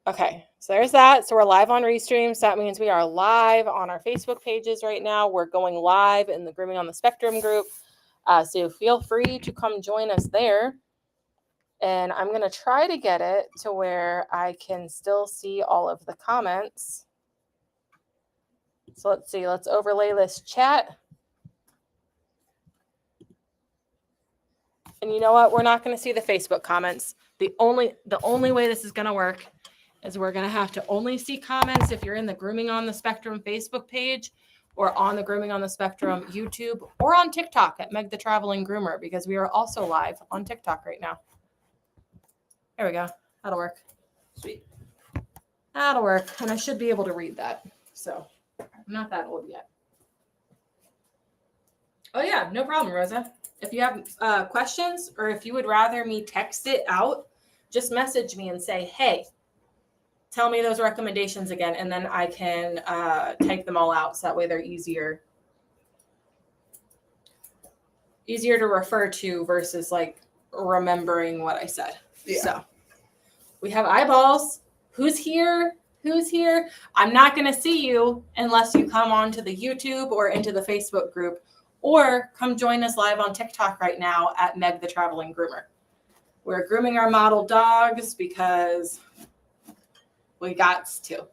Okay, so there's that. So we're live on Restreams. That means we are live on our Facebook pages right now. We're going live in the Grooming on the Spectrum group. So feel free to come join us there. And I'm going to try to get it to where I can still see all of the comments. So let's see. Let's overlay this chat. And you know what? We're not going to see the Facebook comments. The only way this is going to work is we're going to have to only see comments if you're in the Grooming on the Spectrum Facebook page or on the Grooming on the Spectrum YouTube or on TikTok at Meg the Traveling Groomer, because we are also live on TikTok right now. There we go. That'll work. Sweet. That'll work. And I should be able to read that. So I'm not that old yet. Oh, yeah. No problem, Rosa. If you have questions or if you would rather me text it out, just message me and say, hey, tell me those recommendations again, and then I can type them all out so that way they're easier to refer to versus like remembering what I said. Yeah. So we have eyeballs. Who's here? Who's here? I'm not going to see you unless you come onto the YouTube or into the Facebook group, or come join us live on TikTok right now at Meg the Traveling Groomer. We're grooming our model dogs because we got to.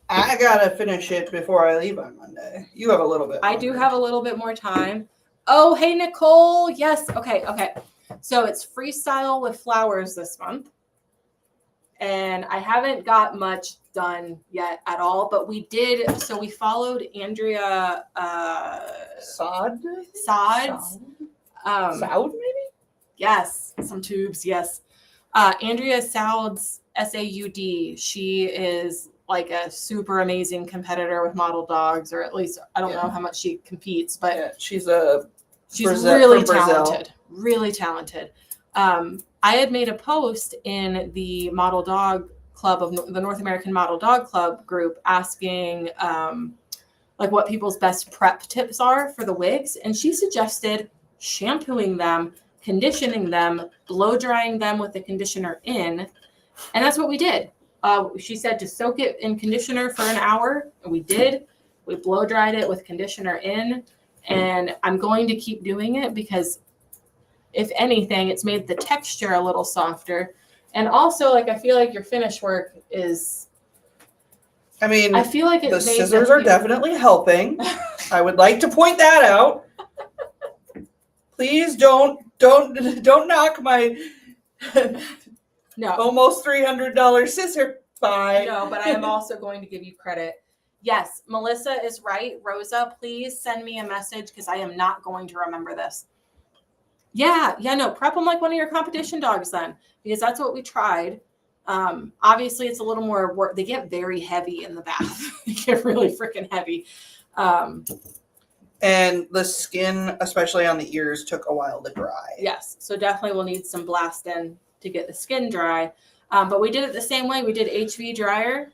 I gotta finish it before I leave on Monday. You have a little bit. I do have a little bit more time. Oh, hey, Nicole. Yes. Okay. So it's freestyle with flowers this month. And I haven't got much done yet at all, but we did. So we followed Andrea Saud, maybe? Yes. Some tubes. Yes. Andrea Saud's SAUD. She is like a super amazing competitor with model dogs, or at least I don't know how much she competes, but she's really talented. Really talented. I had made a post in the Model Dog Club of the North American Model Dog Club group asking like what people's best prep tips are for the wigs, and she suggested shampooing them, conditioning them, blow drying them with the conditioner in, and that's what we did. She said to soak it in conditioner for an hour, and we did. We blow dried it with conditioner in, and I'm going to keep doing it because if anything, it's made the texture a little softer. And also, like, I feel like your finish work is, I feel like the scissors are definitely helping. I would like to point that out. Please don't knock my almost $300 scissor buy. No, but I am also going to give you credit. Yes, Melissa is right. Rosa, please send me a message because I am not going to remember this. Yeah, no, prep them like one of your competition dogs then, because that's what we tried. Obviously, it's a little more work. They get very heavy in the bath. They get really freaking heavy. And the skin, especially on the ears, took a while to dry. Yes, so definitely we'll need some blast in to get the skin dry. But we did it the same way. We did HV dryer,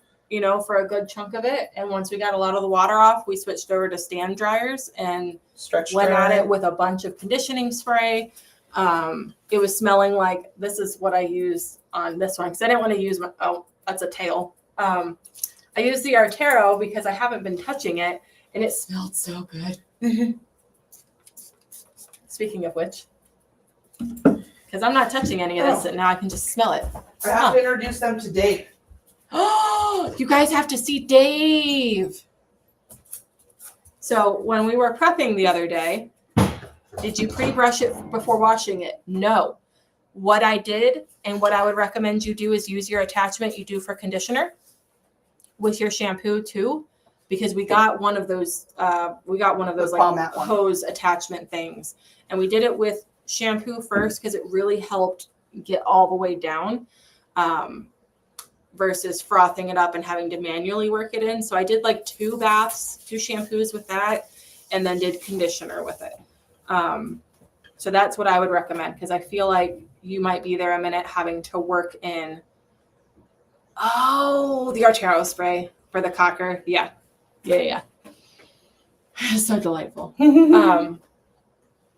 for a good chunk of it. And once we got a lot of the water off, we switched over to stand dryers and went at it with a bunch of conditioning spray. It was smelling like, this is what I use on this one, because I didn't want to use that's a tail. I used the Artero because I haven't been touching it, and it smelled so good. Speaking of which, because I'm not touching any of this, and now I can just smell it. I have to introduce them to Dave. Oh, you guys have to see Dave. So when we were prepping the other day, did you pre-brush it before washing it? No. What I did and what I would recommend you do is use your attachment you do for conditioner with your shampoo too, because we got one of those like hose attachment things, and we did it with shampoo first because it really helped get all the way down. Versus frothing it up and having to manually work it in. So I did like 2 shampoos with that, and then did conditioner with it. So that's what I would recommend, because I feel like you might be there a minute having to work in, the Artero spray for the cocker. Yeah. So delightful.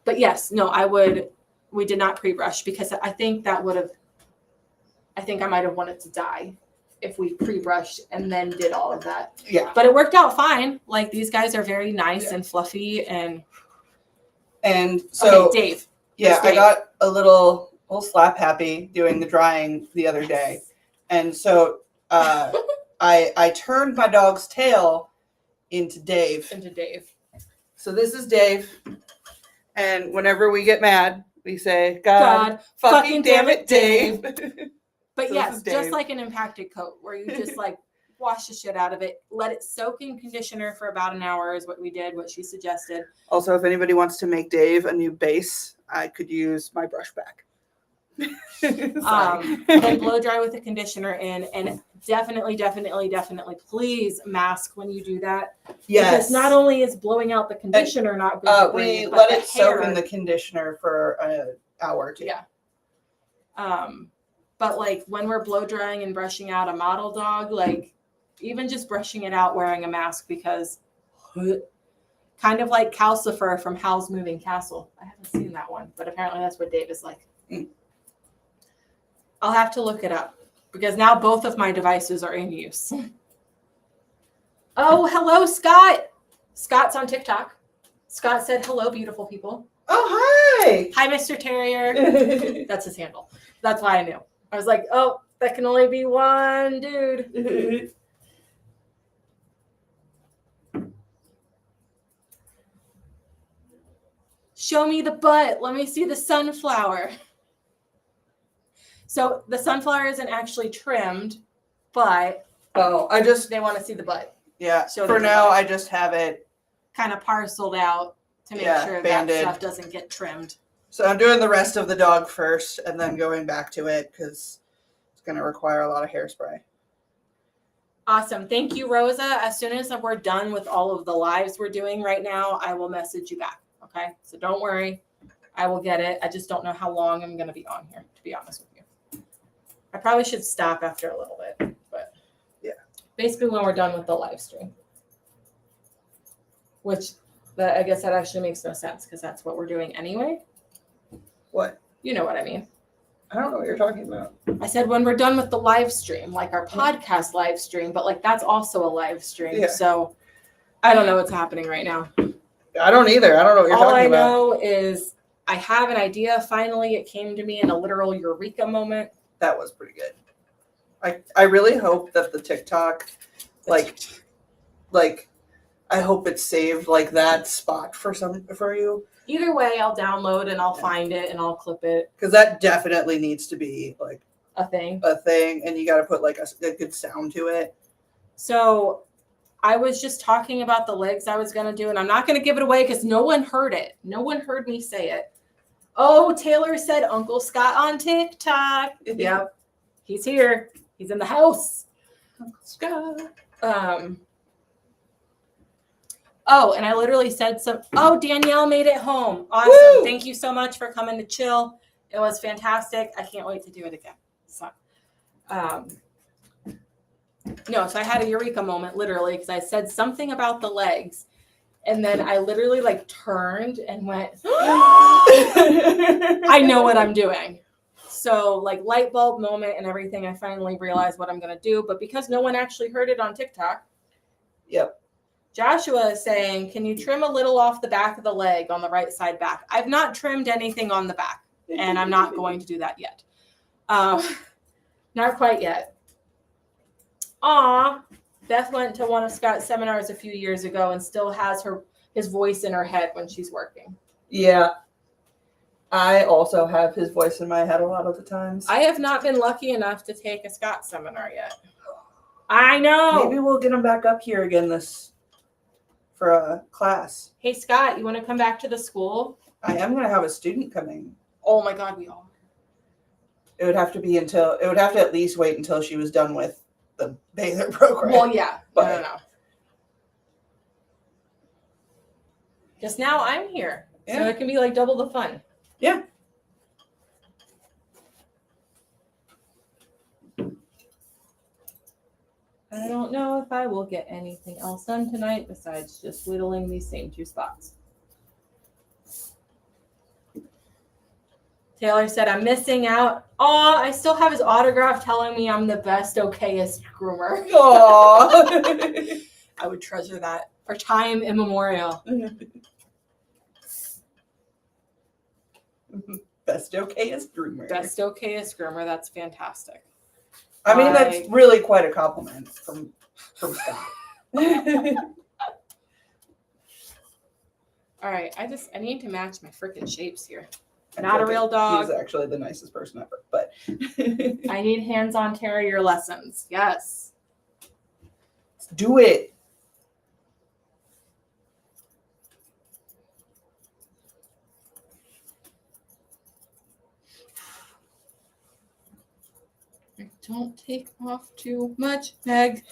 But yes, no, we did not pre-brush because I think that would have I think I might have wanted to die if we pre-brushed and then did all of that. Yeah. But it worked out fine. Like, these guys are very nice and fluffy. And so, okay, Dave. Yeah, I got a little slap happy doing the drying the other day. And so I turned my dog's tail into Dave. So this is Dave. And whenever we get mad, we say, God fucking damn it, Dave. But So yes, just like an impacted coat, where you just like wash the shit out of it, let it soak in conditioner for about an hour is what we did, what she suggested. Also, if anybody wants to make Dave a new base, I could use my brush back. Then blow dry with the conditioner in, and definitely please mask when you do that. Yes. Because not only is blowing out the conditioner not good to we breathe, let but it soak in the conditioner for an hour or two. Yeah. But like when we're blow drying and brushing out a model dog, like even just brushing it out wearing a mask, because kind of like Calcifer from Howl's Moving Castle. I haven't seen that one, but apparently that's what Dave is like. I'll have to look it up because now both of my devices are in use. Oh, hello, Scott. Scott's on TikTok. Scott said, hello, beautiful people. Oh, hi. Hi, Mr. Terrier. That's his handle. That's why I knew. I was like, oh, that can only be one dude. Show me the butt. Let me see the sunflower. So the sunflower isn't actually trimmed, but they want to see the butt. Yeah. For now, I just have it kind of parceled out to make sure banded. That stuff doesn't get trimmed. So I'm doing the rest of the dog first and then going back to it because it's going to require a lot of hairspray. Awesome. Thank you, Rosa. As soon as we're done with all of the lives we're doing right now, I will message you back. Okay? So don't worry. I will get it. I just don't know how long I'm going to be on here, to be honest with you. I probably should stop after a little bit, but yeah. Basically when we're done with the live stream. Which I guess that actually makes no sense because that's what we're doing anyway. What? You know what I mean. I don't know what you're talking about. I said when we're done with the live stream, like our podcast live stream, but like that's also a live stream. Yeah. So I don't know what's happening right now. I don't either. I don't know what you're talking about. All I know is I have an idea. Finally, it came to me in a literal eureka moment. That was pretty good. I really hope that the TikTok, like I hope it's saved like that spot for you. Either way, I'll download and I'll find it and I'll clip it. Because that definitely needs to be like a thing, and you got to put like a good sound to it. So I was just talking about the legs I was going to do, and I'm not going to give it away because no one heard it. No one heard me say it. Oh, Taylor said Uncle Scott on TikTok. Yep. He's here. He's in the house. Uncle Scott. Oh, and I literally said Danielle made it home. Awesome. Woo! Thank you so much for coming to chill. It was fantastic. I can't wait to do it again. So, so I had a eureka moment, literally, because I said something about the legs. And then I literally like turned and went, I know what I'm doing. So like light bulb moment and everything, I finally realized what I'm going to do. But because no one actually heard it on TikTok. Yep. Joshua is saying, can you trim a little off the back of the leg on the right side back? I've not trimmed anything on the back, and I'm not going to do that yet. Not quite yet. Aw, Beth went to one of Scott's seminars a few years ago and still has his voice in her head when she's working. Yeah. I also have his voice in my head a lot of the times. I have not been lucky enough to take a Scott seminar yet. I know. Maybe we'll get him back up here again for a class. Hey, Scott, you want to come back to the school? I am going to have a student coming. Oh my God, we all. It would have to at least wait until she was done with the Baylor program. Well, yeah. No. Just now I'm here. Yeah. So it can be like double the fun. Yeah. I don't know if I will get anything else done tonight besides just whittling these same two spots. Taylor said, I'm missing out. Oh, I still have his autograph telling me I'm the best, okayest groomer. Aww. I would treasure that for time immemorial. Best okayest groomer. Best, okayest groomer. That's fantastic. I mean, that's really quite a compliment from Scott. All right, I need to match my freaking shapes here. Not a real dog. He's actually the nicest person ever, but I need hands-on terrier lessons. Yes. Let's do it. Don't take off too much, Meg.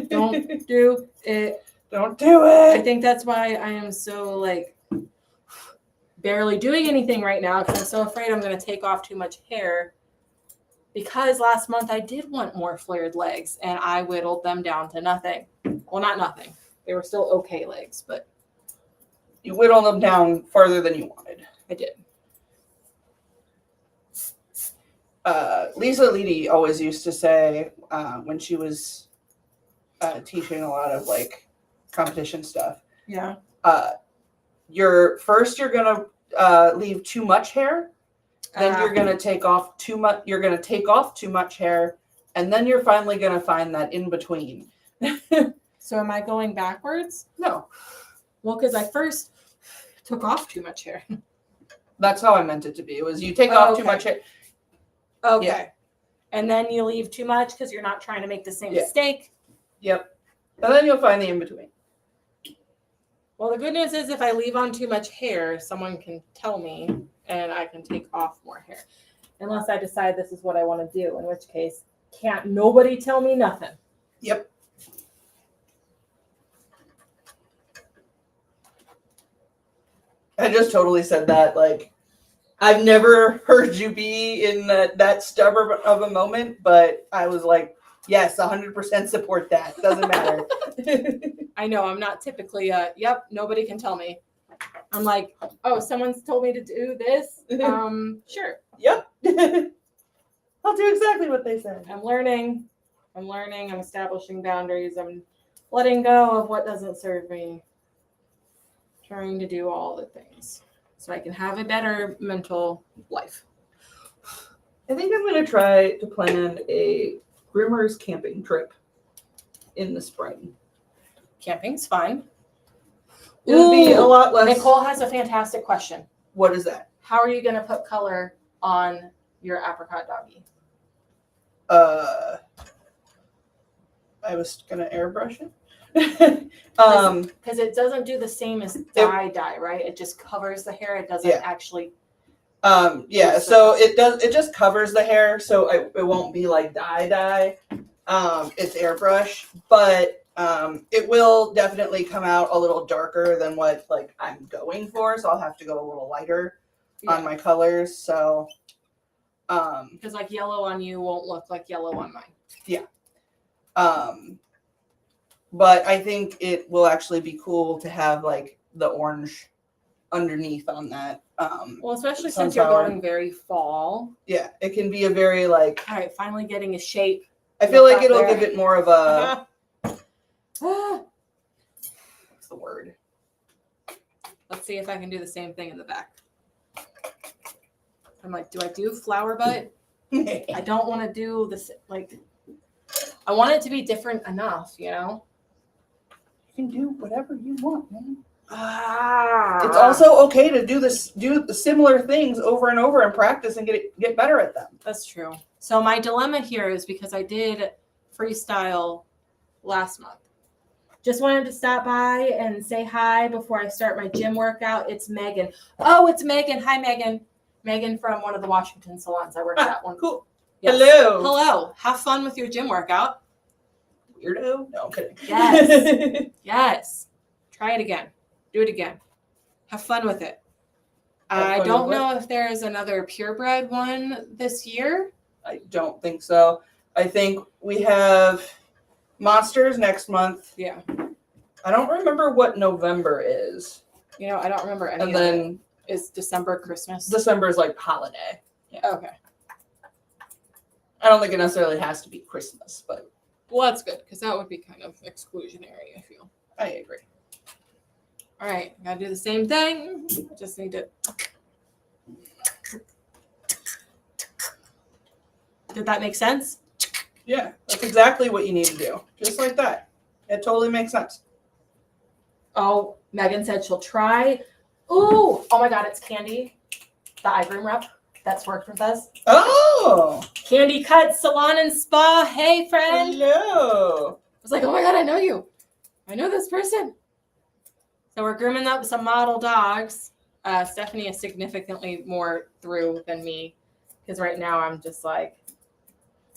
Don't do it. Don't do it. I think that's why I am so like barely doing anything right now because I'm so afraid I'm going to take off too much hair. Because last month I did want more flared legs and I whittled them down to nothing. Well, not nothing. They were still okay legs, but you whittled them down farther than you wanted. I did. Lisa Leedy always used to say when she was teaching a lot of like competition stuff. Yeah. You're gonna leave too much hair, then you're gonna take off too much. You're gonna take off too much hair, and then you're finally gonna find that in between. So am I going backwards? No. Well, because I first took off too much hair. That's how I meant it to be. It was you take off too much hair. Okay. Yeah. And then you leave too much because you're not trying to make the same Yeah. mistake. Yep. And then you'll find the in between. Well, the good news is if I leave on too much hair, someone can tell me and I can take off more hair. Unless I decide this is what I want to do, in which case, can't nobody tell me nothing. Yep. I just totally said that. Like, I've never heard you be in that stubborn of a moment, but I was like, yes, 100% support that. Doesn't matter. I know I'm not typically yep, nobody can tell me. I'm like, oh, someone's told me to do this. Sure. Yep. I'll do exactly what they said. I'm learning. I'm establishing boundaries. I'm letting go of what doesn't serve me. Trying to do all the things so I can have a better mental life. I think I'm going to try to plan a groomers camping trip in the spring. Camping's fine. It'll be a lot less. Nicole has a fantastic question. What is that? How are you going to put color on your apricot doggy? I was going to airbrush it. Because it doesn't do the same as dye, right? It just covers the hair. It doesn't actually. Yeah. So it does. It just covers the hair, so it won't be like dye. It's airbrush, but it will definitely come out a little darker than what like I'm going for. So I'll have to go a little lighter on my colors. So. Because like yellow on you won't look like yellow on mine. Yeah. But I think it will actually be cool to have like the orange underneath on that. Well, especially since you're going very fall. Yeah, it can be a very like. All right, finally getting a shape. I feel like it'll give it more of a. What's the word? Let's see if I can do the same thing in the back. I'm like, do I do flower butt? I don't want to do this. Like, I want it to be different enough, you know? You can do whatever you want, man. Ah. It's also okay to do the similar things over and over and practice and get better at them. That's true. So my dilemma here is because I did freestyle last month. Just wanted to stop by and say hi before I start my gym workout. It's Megan. Oh, it's Megan. Hi, Megan. Megan from one of the Washington salons. I worked at one. Cool. Yes. Hello. Hello. Have fun with your gym workout. Weirdo. No, I'm kidding. Yes. Yes. Try it again. Do it again. Have fun with it. I don't know if there is another purebred one this year. I don't think so. I think we have Monsters next month. Yeah. I don't remember what November is. You know, I don't remember any And of then it. Is December Christmas? December is like holiday. Yeah. Okay. I don't think it necessarily has to be Christmas, but Well, that's good because that would be kind of exclusionary, I feel. I agree. All right, gotta do the same thing. I just need to. Did that make sense? Yeah, that's exactly what you need to do. Just like that. It totally makes sense. Oh, Megan said she'll try. Ooh, oh my God, it's Candy, the iGroom rep that's worked with us. Oh! Candy Cut Salon and Spa. Hey, friend. Hello! I was like, oh my God, I know you. I know this person. So we're grooming up some model dogs. Stephanie is significantly more through than me because right now I'm just like.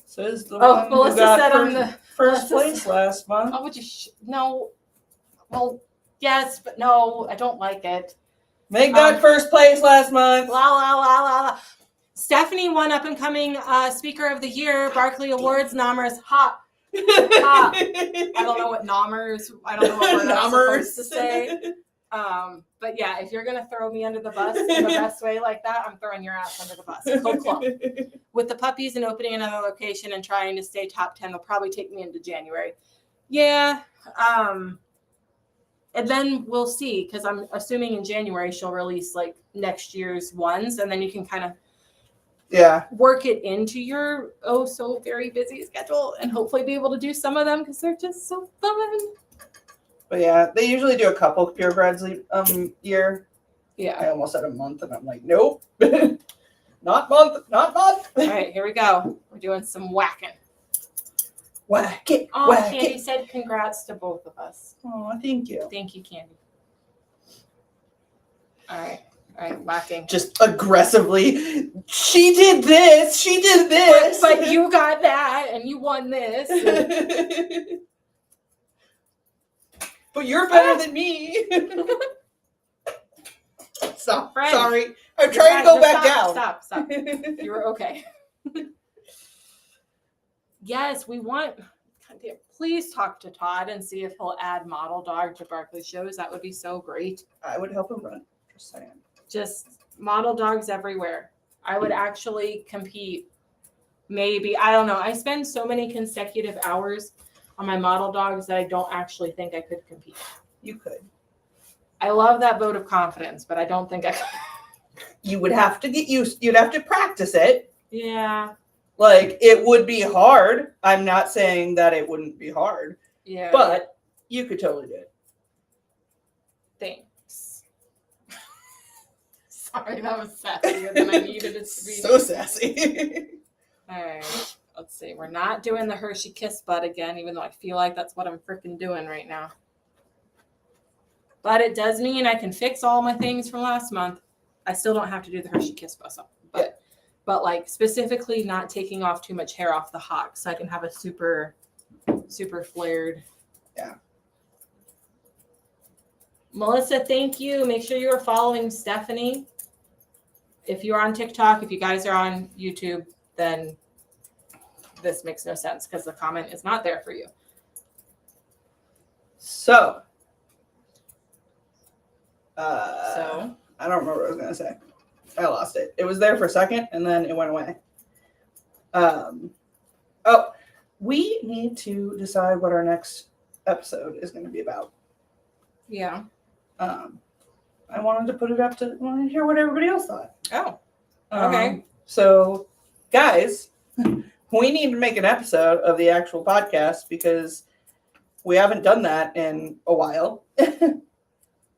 Says the one who Melissa got said I'm the first place last month. Oh, would you? No. Well, yes, but no, I don't like it. Meg got first place last month. La la la la la. Stephanie won up and coming Speaker of the Year, Barkley Awards, Nommers. Ha. Ha. I don't know what Nommers. I don't know what word I'm supposed to say. But yeah, if you're gonna throw me under the bus in the best way like that, I'm throwing your ass under the bus. Cold club. With the puppies and opening another location and trying to stay top 10 will probably take me into January. Yeah. And then we'll see, because I'm assuming in January she'll release like next year's ones, and then you can kind of work it into your so very busy schedule and hopefully be able to do some of them because they're just so fun. But yeah, they usually do a couple purebreds year. Yeah. I almost said a month, and I'm like, nope. Not month. All right, here we go. We're doing some whacking. Whack it. Oh, whack Candy it. said congrats to both of us. Oh, thank you. Thank you, Candy. All right, whacking. Just aggressively, she did this. But you got that, and you won this. But you're better than me. Stop. Friend. Sorry. I'm trying to go back down. Stop. You were okay. Yes, we want. Please talk to Todd and see if he'll add Model Dog to Barkley shows. That would be so great. I would help him run. Just saying. Just model dogs everywhere. I would actually compete. Maybe, I don't know. I spend so many consecutive hours on my model dogs that I don't actually think I could compete. You could. I love that vote of confidence, but I don't think I could. You would have to get used. You'd have to practice it. Yeah. Like, it would be hard. I'm not saying that it wouldn't be hard. Yeah. But you could totally do it. Thanks. Sorry, that was sassier than I needed it to be. So sassy. All right. Let's see. We're not doing the Hershey Kiss Butt again, even though I feel like that's what I'm freaking doing right now. But it does mean I can fix all my things from last month. I still don't have to do the Hershey Kiss Butt, but like specifically not taking off too much hair off the hock, so I can have a super flared. Yeah. Melissa, thank you. Make sure you are following Stephanie. If you're on TikTok, if you guys are on YouTube, then this makes no sense because the comment is not there for you. So. I don't remember what I was going to say. I lost it. It was there for a second, and then it went away. We need to decide what our next episode is going to be about. Yeah. I wanted to put it up to hear what everybody else thought. Oh, okay. So, guys, we need to make an episode of the actual podcast because we haven't done that in a while.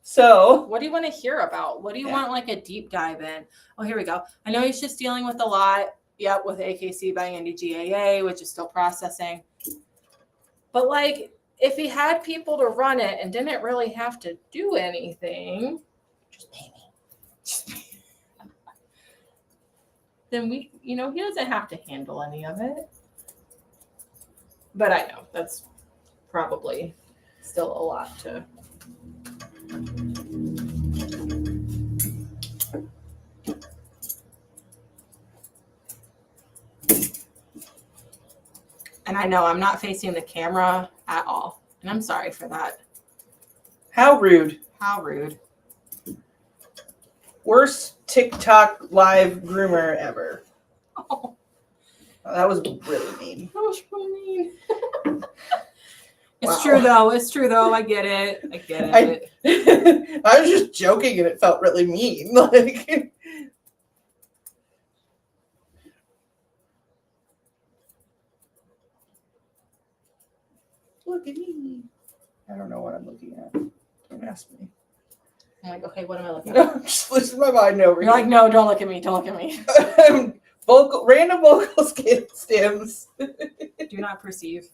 So, what do you want to hear about? What do you want like a deep dive in? Oh, here we go. I know he's just dealing with a lot. Yep, with AKC by Andy GAA, which is still processing. But like, if he had people to run it and didn't really have to do anything, just pay me. Then he doesn't have to handle any of it. But I know that's probably still a lot to. And I know I'm not facing the camera at all. And I'm sorry for that. How rude. How rude. Worst TikTok live groomer ever. Oh, that was really mean. that was really mean. It's Wow. true though. It's true though. I get it. I get it. I was just joking, and it felt really mean. Like, look at me. I don't know what I'm looking at. Don't ask me. I'm like, okay, what am I looking at? I'm just losing my mind over You're here. like, no, don't look at me. Don't look at me. Random vocal stems. Do not perceive.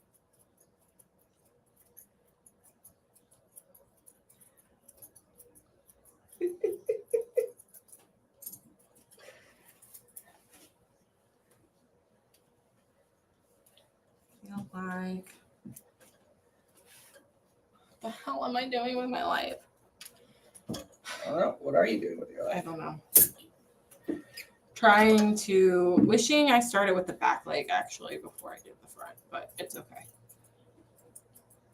Feel like, what the hell am I doing with my life? I don't know. What are you doing with your I life? don't know. Wishing I started with the back leg actually before I did the front, but it's okay.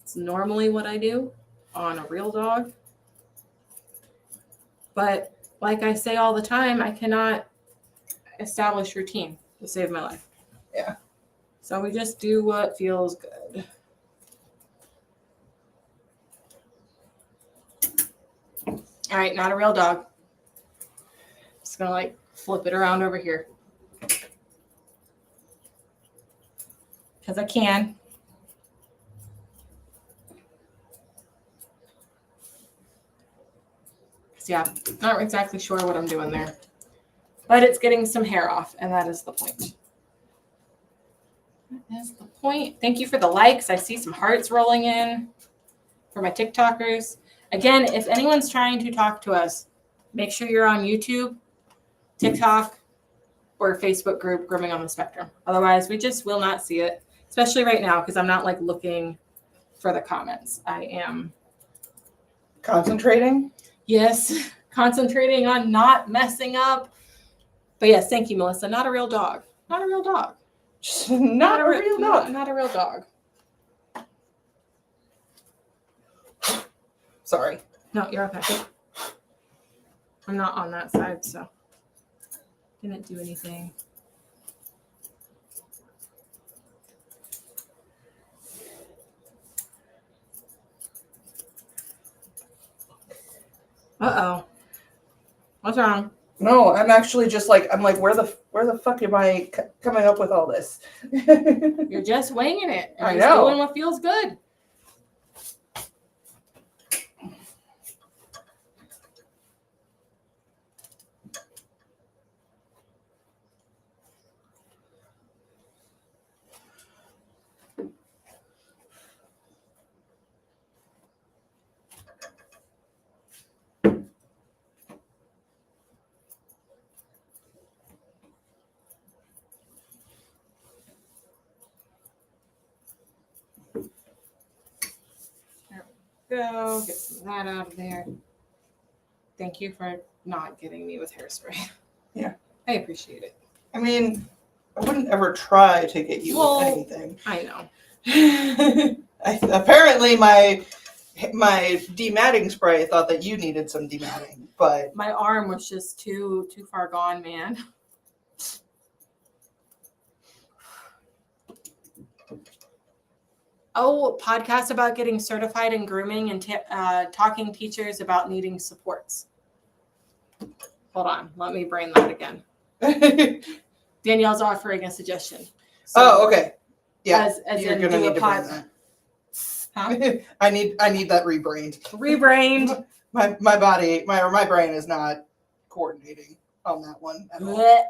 It's normally what I do on a real dog. But like I say all the time, I cannot establish routine to save my life. Yeah. So we just do what feels good. All right, not a real dog. Just gonna like flip it around over here. Because I can. Yeah, not exactly sure what I'm doing there. But it's getting some hair off, and that is the point. That is the point. Thank you for the likes. I see some hearts rolling in for my TikTokers. Again, if anyone's trying to talk to us, make sure you're on YouTube, TikTok, or Facebook group, Grooming on the Spectrum. Otherwise, we just will not see it, especially right now, because I'm not like looking for the comments. I am Concentrating? Yes, concentrating on not messing up. But yes, thank you, Melissa. Not a real dog. Not a real dog. Just not a real dog. Not a real dog. Sorry. No, you're okay. I'm not on that side, so didn't do anything. Uh-oh. What's wrong? No, I'm actually just like, I'm like, where the fuck am I coming up with all this? You're just winging it. I You're just know. doing what feels good. Go get some of that out of there. Thank you for not getting me with hairspray. Yeah. I appreciate it. I mean, I wouldn't ever try to get you with anything. I know. Apparently, my dematting spray thought that you needed some dematting, but My arm was just too far gone, man. Oh, podcast about getting certified in grooming and talking teachers about needing supports. Hold on, let me brain that again. Danielle's offering a suggestion. So, okay. Yeah, as you're in gonna do need a to pod. brain that. Huh? I need that rebrained. Rebrained. My body, my brain is not coordinating on that one at all. Blech.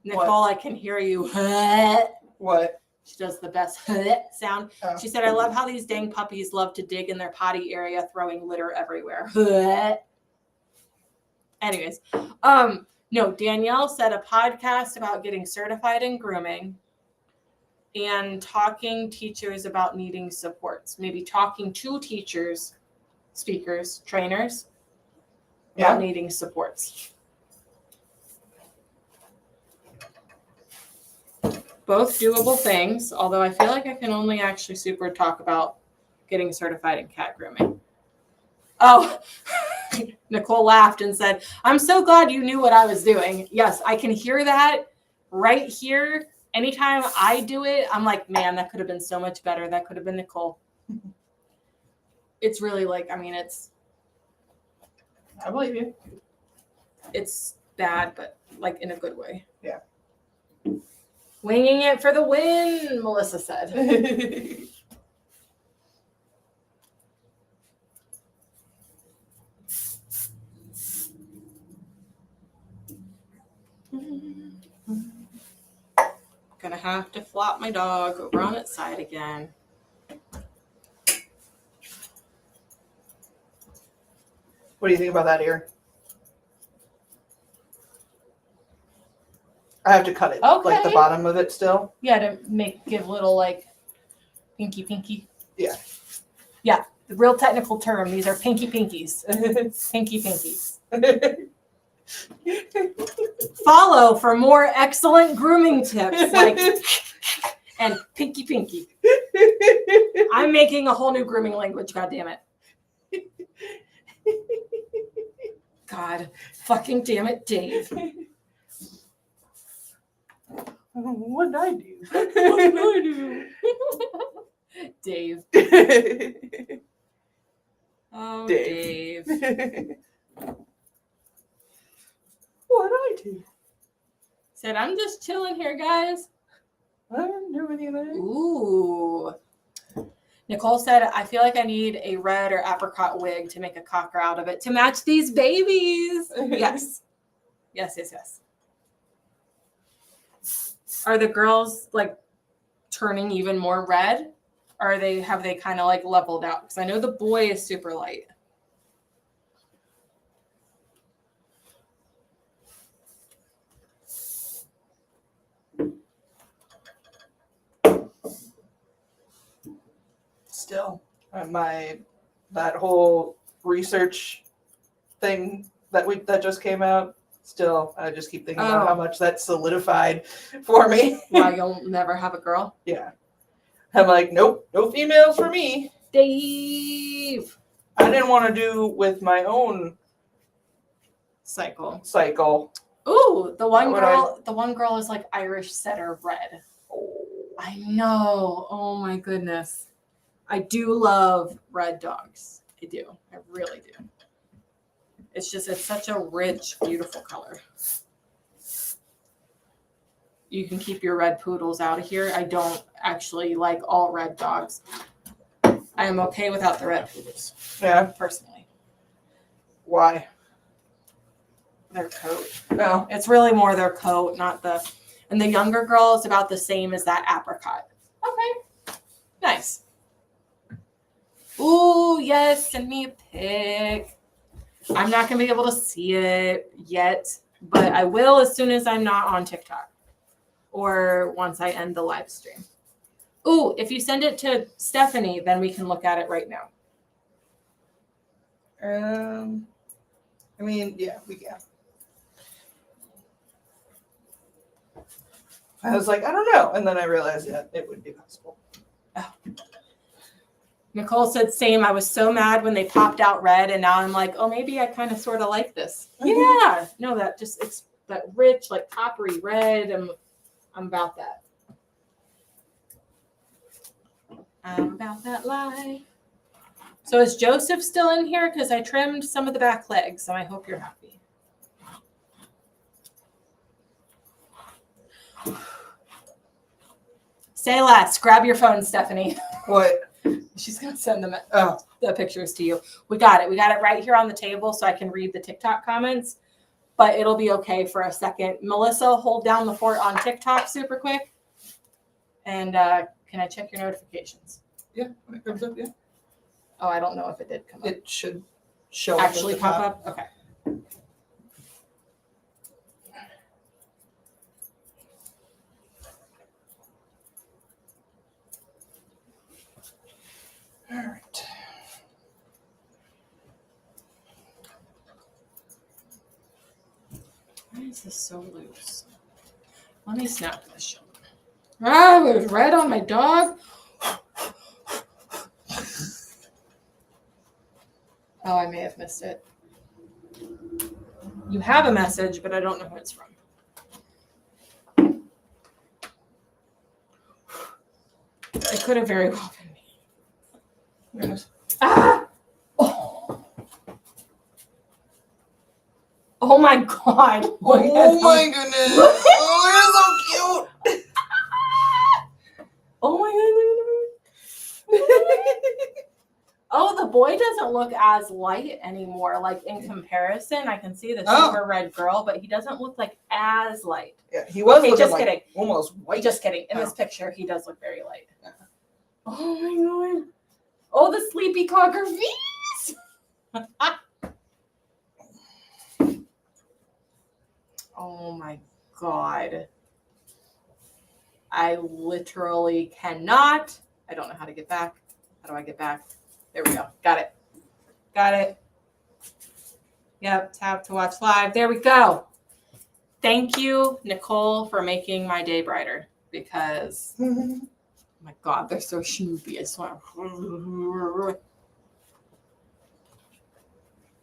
Nicole, I can hear you. Blech. What? She does the best blech sound. Oh. She said, I love how these dang puppies love to dig in their potty area, throwing litter everywhere. Blech. Anyways, no, Danielle said a podcast about getting certified in grooming and talking teachers about needing supports. Maybe talking to teachers, speakers, trainers about needing supports. Both doable things, although I feel like I can only actually super talk about getting certified in cat grooming. Oh, Nicole laughed and said, I'm so glad you knew what I was doing. Yes, I can hear that. right here, anytime I do it, I'm like, man, that could have been so much better. That could have been Nicole. It's really like, I mean, I believe you. It's bad, but like in a good way. Yeah. Winging it for the win, Melissa said. Gonna have to flop my dog over on its side again. What do you think about that ear? I have to cut it, like the bottom of it still. Yeah, to give little like pinky. Yeah. Yeah, the real technical term. These are pinky pinkies. Pinky pinkies. Follow for more excellent grooming tips, like and pinky. I'm making a whole new grooming language. God damn it. God, fucking damn it, Dave. What did I do? What did I do? Dave. Oh, Dave. What did I do? Said, I'm just chilling here, guys. I didn't do anything. Ooh. Nicole said, I feel like I need a red or apricot wig to make a cocker out of it to match these babies. Yes. Yes. Are the girls like turning even more red? Or have they kind of like leveled out? Because I know the boy is super light. Still, that whole research thing that just came out. Still, I just keep thinking about how much that's solidified for me. Why you'll never have a girl? Yeah. I'm like, nope, no females for me. Dave. I didn't want to do with my own cycle. Ooh, the one girl is like Irish setter red. Oh. I know. Oh my goodness. I do love red dogs. I do. I really do. It's such a rich, beautiful color. You can keep your red poodles out of here. I don't actually like all red dogs. I am okay without the red poodles. Yeah. Personally. Why? Their coat. No. It's really more their coat, not the... And the younger girl is about the same as that apricot. Okay. Nice. Ooh, yes. Send me a pic. I'm not going to be able to see it yet, but I will as soon as I'm not on TikTok or once I end the live stream. Ooh, if you send it to Stephanie, then we can look at it right now. I mean, yeah, we can. I was like, I don't know. And then I realized, yeah, it would be possible. Oh. Nicole said, same. I was so mad when they popped out red, and now I'm like, oh, maybe I kind of sort of like this. Yeah. No, it's that rich, like coppery red. I'm about that. I'm about that life. So is Joseph still in here? Because I trimmed some of the back legs, so I hope you're happy. Say less. Grab your phone, Stephanie. What? She's going to send the pictures to you. We got it. We got it right here on the table so I can read the TikTok comments, but it'll be okay for a second. Melissa, hold down the fort on TikTok super quick. And can I check your notifications? Yeah, when it comes up, yeah. Oh, I don't know if it did come up. It should show actually pop up? Okay. All right. Why is this so loose? Let me snap this shut. Ah, it was red on my dog. Oh, I may have missed it. You have a message, but I don't know who it's from. It could have very well been me. Ah! Oh my god. Oh my goodness. Oh, you're so cute. Oh my god. Oh, the boy doesn't look as light anymore. Like in comparison, I can see the super red girl, but he doesn't look like as light. Yeah, he was looking just like kidding. Almost white. Just kidding. In this picture, he does look very light. Oh my god. Oh, the sleepy cocker fees. Oh my god. I literally cannot. I don't know how to get back. How do I get back? There we go. Got it. Got it. Yep. Tap to watch live. There we go. Thank you, Nicole, for making my day brighter because, oh my God, they're so schmoopy. I swear.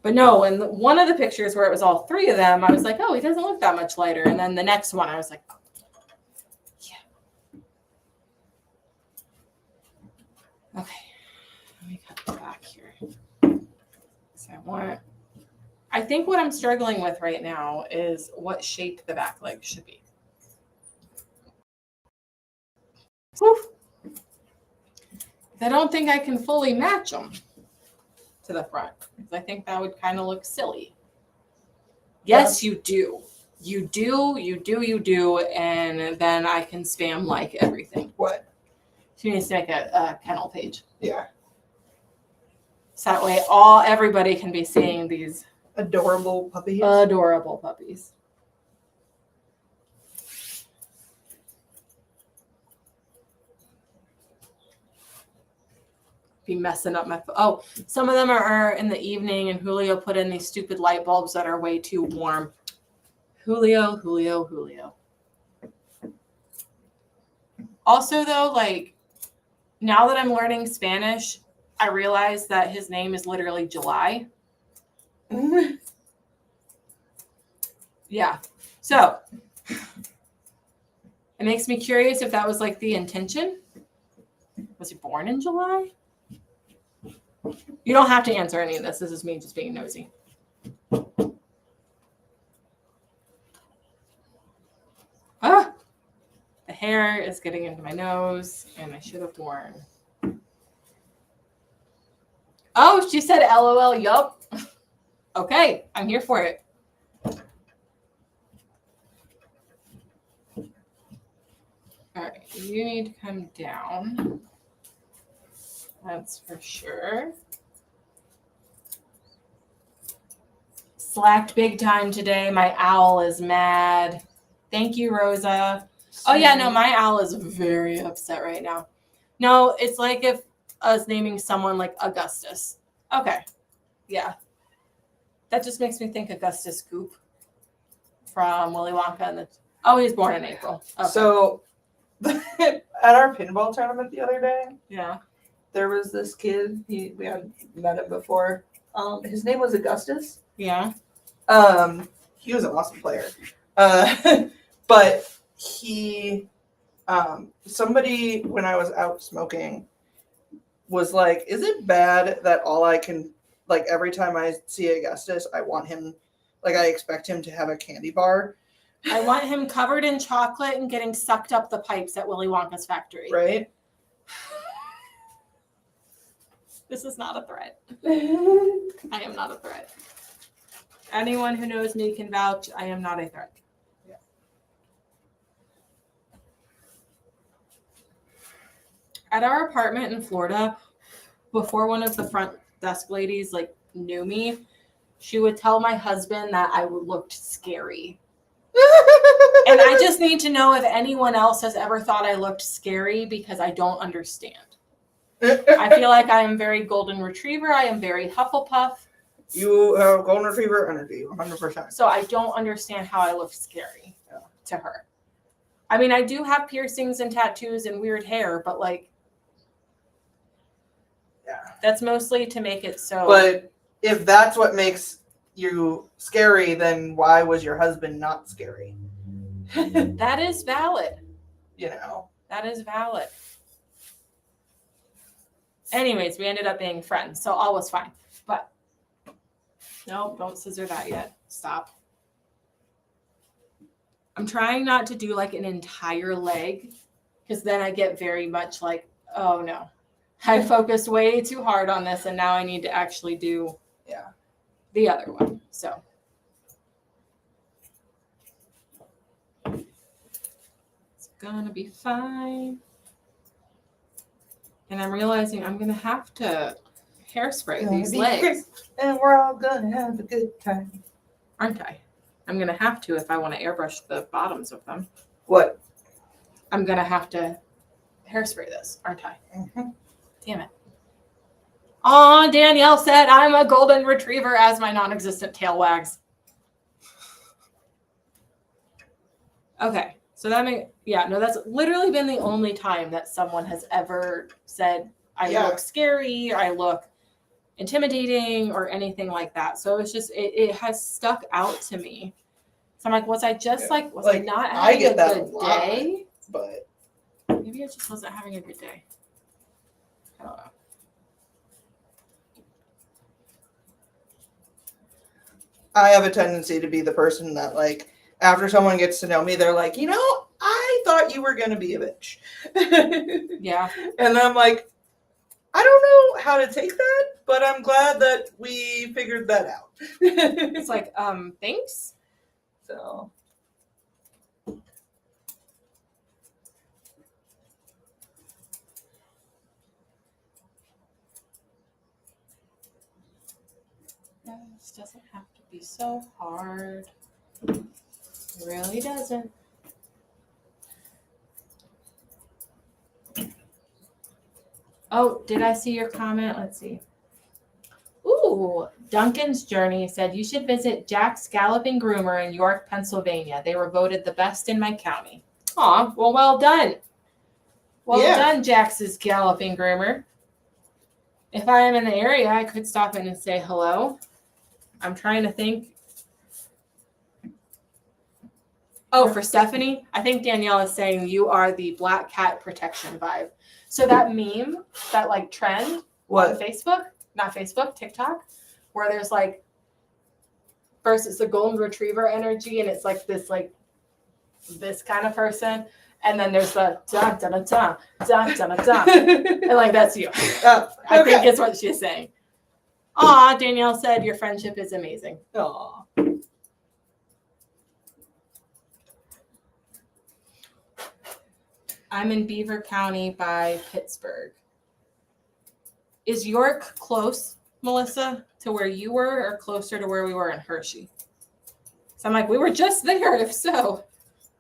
But no, in one of the pictures where it was all three of them, I was like, oh, he doesn't look that much lighter. And then the next one, I was like, yeah. Okay. Let me cut the back here. So I think what I'm struggling with right now is what shape the back leg should be. Woof. I don't think I can fully match them to the front because I think that would kind of look silly. Yes, you do. You do, and then I can spam like everything. What? She needs to make a kennel page. Yeah. So that way everybody can be seeing these adorable puppies. Adorable puppies. Be messing up my some of them are in the evening, and Julio put in these stupid light bulbs that are way too warm. Julio. Also, though, like now that I'm learning Spanish, I realize that his name is literally July. Yeah. So it makes me curious if that was like the intention. Was he born in July? You don't have to answer any of this. This is me just being nosy. Ah, the hair is getting into my nose, and I should have worn. Oh, she said LOL, yup. Okay, I'm here for it. All right, you need to come down. That's for sure. Slacked big time today. My owl is mad. Thank you, Rosa. Oh, yeah, no, my owl is very upset right now. No, it's like if I was naming someone like Augustus. Okay. Yeah. That just makes me think Augustus Goop from Willy Wonka. And he was born in April. Okay. So at our pinball tournament the other day, yeah, there was this kid. We had met him before. His name was Augustus. Yeah. He was an awesome player. But he, somebody when I was out smoking was like, is it bad that all I can, like every time I see Augustus, I want him, like I expect him to have a candy bar. I want him covered in chocolate and getting sucked up the pipes at Willy Wonka's factory. Right? This is not a threat. I am not a threat. Anyone who knows me can vouch I am not a threat. Yeah. At our apartment in Florida, before one of the front desk ladies like knew me, she would tell my husband that I looked scary. And I just need to know if anyone else has ever thought I looked scary because I don't understand. I feel like I am very golden retriever. I am very Hufflepuff. You have golden retriever energy, 100%. So I don't understand how I look scary to her. I mean, I do have piercings and tattoos and weird hair, but like, yeah, that's mostly to make it so. But if that's what makes you scary, then why was your husband not scary? That is valid. You know. That is valid. Anyways, we ended up being friends, so all was fine. But nope, don't scissor that yet. Stop. I'm trying not to do like an entire leg because then I get very much like, oh no, I focused way too hard on this and now I need to actually do the other one. So it's gonna be fine. And I'm realizing I'm gonna have to hairspray these legs. And we're all gonna have a good time. Aren't I? I'm gonna have to if I want to airbrush the bottoms of them. What? I'm gonna have to hairspray this, aren't I? Mm-hmm. Damn it. Aw, Danielle said I'm a golden retriever as my non-existent tail wags. Okay, so that's literally been the only time that someone has ever said I look scary, or I look intimidating, or anything like that. So it's just it has stuck out to me. So I'm like, was I not having a good day? But maybe I just wasn't having a good day. I don't know. I have a tendency to be the person that, like, after someone gets to know me, they're like, I thought you were going to be a bitch. Yeah. And I'm like, I don't know how to take that, but I'm glad that we figured that out. It's like, thanks. So. This doesn't have to be so hard. It really doesn't. Oh, did I see your comment? Let's see. Ooh, Duncan's Journey said you should visit Jack's Galloping Groomer in York, Pennsylvania. They were voted the best in my county. Aw, well done. Well done, Jack's Galloping Groomer. If I am in the area, I could stop in and say hello. I'm trying to think. Oh, for Stephanie, I think Danielle is saying you are the black cat protection vibe. So that meme, that like trend on TikTok, where there's like, first it's the golden retriever energy and it's like this kind of person. And then there's the dun dun dun dun dun dun dun. And like that's you. I think it's what she's saying. Aw, Danielle said your friendship is amazing. Aw. I'm in Beaver County by Pittsburgh. Is York close, Melissa, to where you were or closer to where we were in Hershey? So I'm like, we were just there, if so.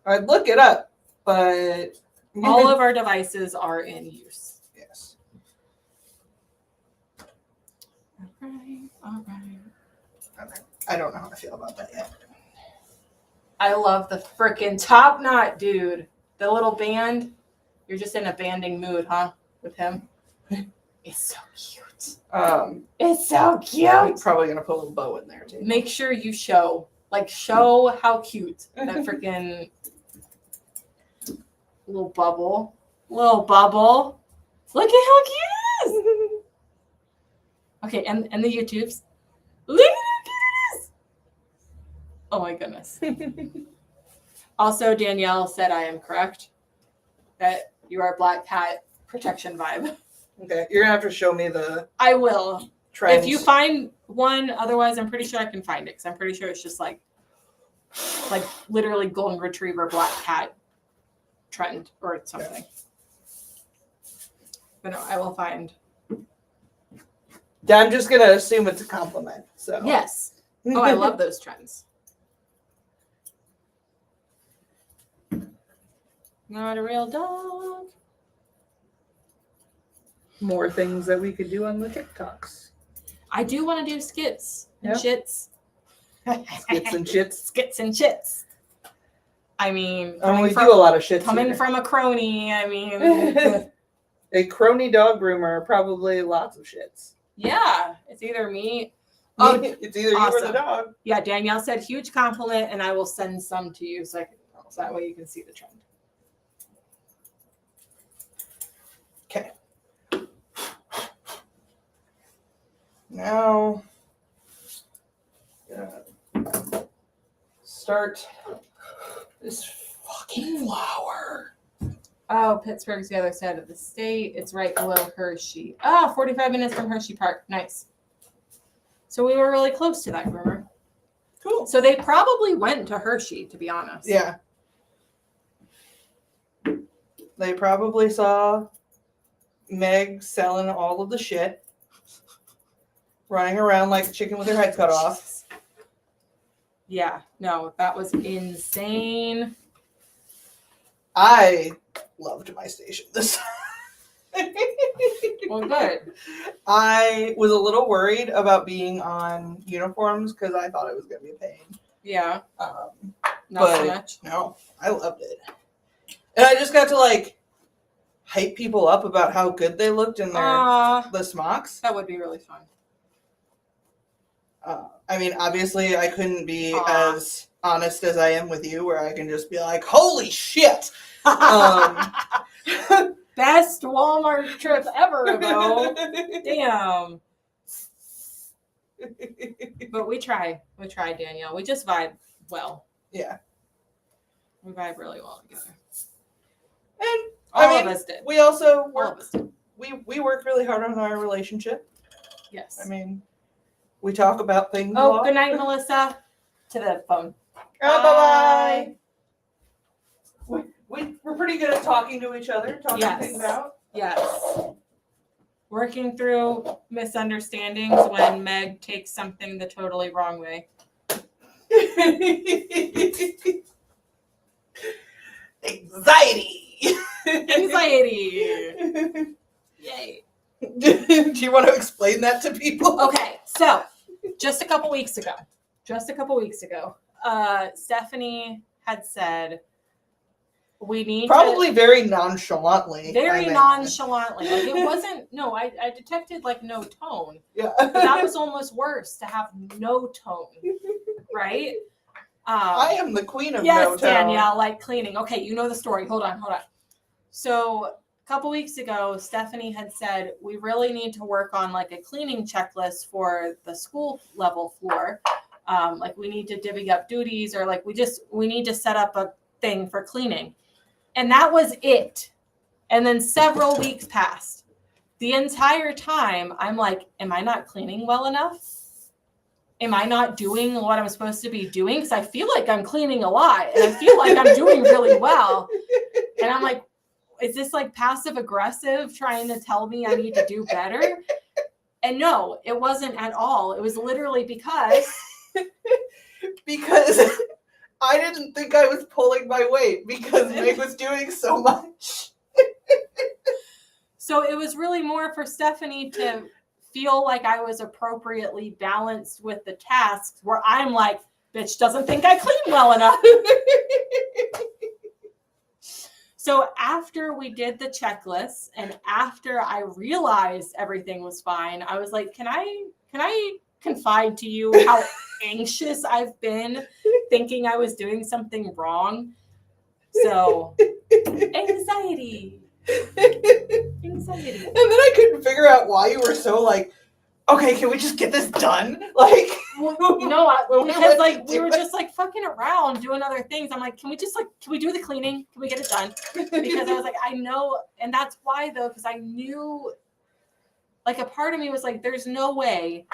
I'd look it up, but all of our devices are in use. Yes. All right. Okay. I don't know how I feel about that yet. I love the freaking top knot, dude. The little band. You're just in a banding mood, huh? With him. It's so cute. It's so cute. I'm probably gonna put a little bow in there too. Make sure you show how cute that freaking little bubble. Look at how cute it is. Okay, and the YouTubes. Look at how cute it is. Oh my goodness. Also, Danielle said I am correct that you are black cat protection vibe. Okay, you're gonna have to show me the. I will. Trends. If you find one, otherwise I'm pretty sure I can find it because I'm pretty sure it's just like literally golden retriever black cat trend or something. Okay. But no, I will find. I'm just gonna assume it's a compliment. So yes. Oh, I love those trends. Not a real dog. More things that we could do on the TikToks. I do want to do skits and shits. Skits and shits. Skits and shits. I mean, we do a lot of shits. Coming from a crony, I mean. A crony dog groomer, probably lots of shits. Yeah, it's either me. Oh, it's either awesome. You or the dog. Yeah, Danielle said huge compliment, and I will send some to you so that way you can see the trend. Okay. now start this fucking flower. Oh, Pittsburgh's the other side of the state. It's right below Hershey. 45 minutes from Hershey Park. Nice. So we were really close to that groomer. Cool. So they probably went to Hershey, to be honest. Yeah. They probably saw Meg selling all of the shit, running around like a chicken with her head cut off. Yeah, no, that was insane. I loved my station this time. Well, good. I was a little worried about being on uniforms because I thought it was going to be a pain. Yeah. Not so much. No, I loved it. And I just got to like hype people up about how good they looked in the smocks. That would be really fun. I mean, obviously, I couldn't be as honest as I am with you, where I can just be like, "Holy shit!" Best Walmart trip ever, though. Damn. But we try, Danielle. We just vibe well. Yeah. We vibe really well together. And all of us did. We also work. We work really hard on our relationship. Yes. I mean, we talk about things. Oh, good night, Melissa. To the phone. Bye. We're pretty good at talking to each other, talking things out. Yes. Working through misunderstandings when Meg takes something the totally wrong way. Anxiety. Yay. Do you want to explain that to people? Okay, so just a couple weeks ago, Stephanie had said, we need probably very nonchalantly. Like it wasn't, no, I detected like no tone. Yeah. But that was almost worse to have no tone, right? I am the queen of no tone. Yes, Danielle, like cleaning. Okay, you know the story. Hold on. So a couple weeks ago, Stephanie had said, we really need to work on like a cleaning checklist for the school level floor. Like we need to divvy up duties, or like we need to set up a thing for cleaning. And that was it. And then several weeks passed. The entire time, I'm like, am I not cleaning well enough? Am I not doing what I'm supposed to be doing? Because I feel like I'm cleaning a lot, and I feel like I'm doing really well. And I'm like, is this like passive aggressive trying to tell me I need to do better? And no, it wasn't at all. It was literally because I didn't think I was pulling my weight because Meg was doing so much. So it was really more for Stephanie to feel like I was appropriately balanced with the tasks, where I'm like, bitch doesn't think I clean well enough. So after we did the checklist and after I realized everything was fine, I was like, can I confide to you how anxious I've been thinking I was doing something wrong? So anxiety. And then I couldn't figure out why you were so like, okay, can we just get this done? Like, because like we were just like fucking around doing other things. I'm like, can we do the cleaning? Can we get it done? Because I was like, I know, and that's why though, because I knew, like, a part of me was like, there's no way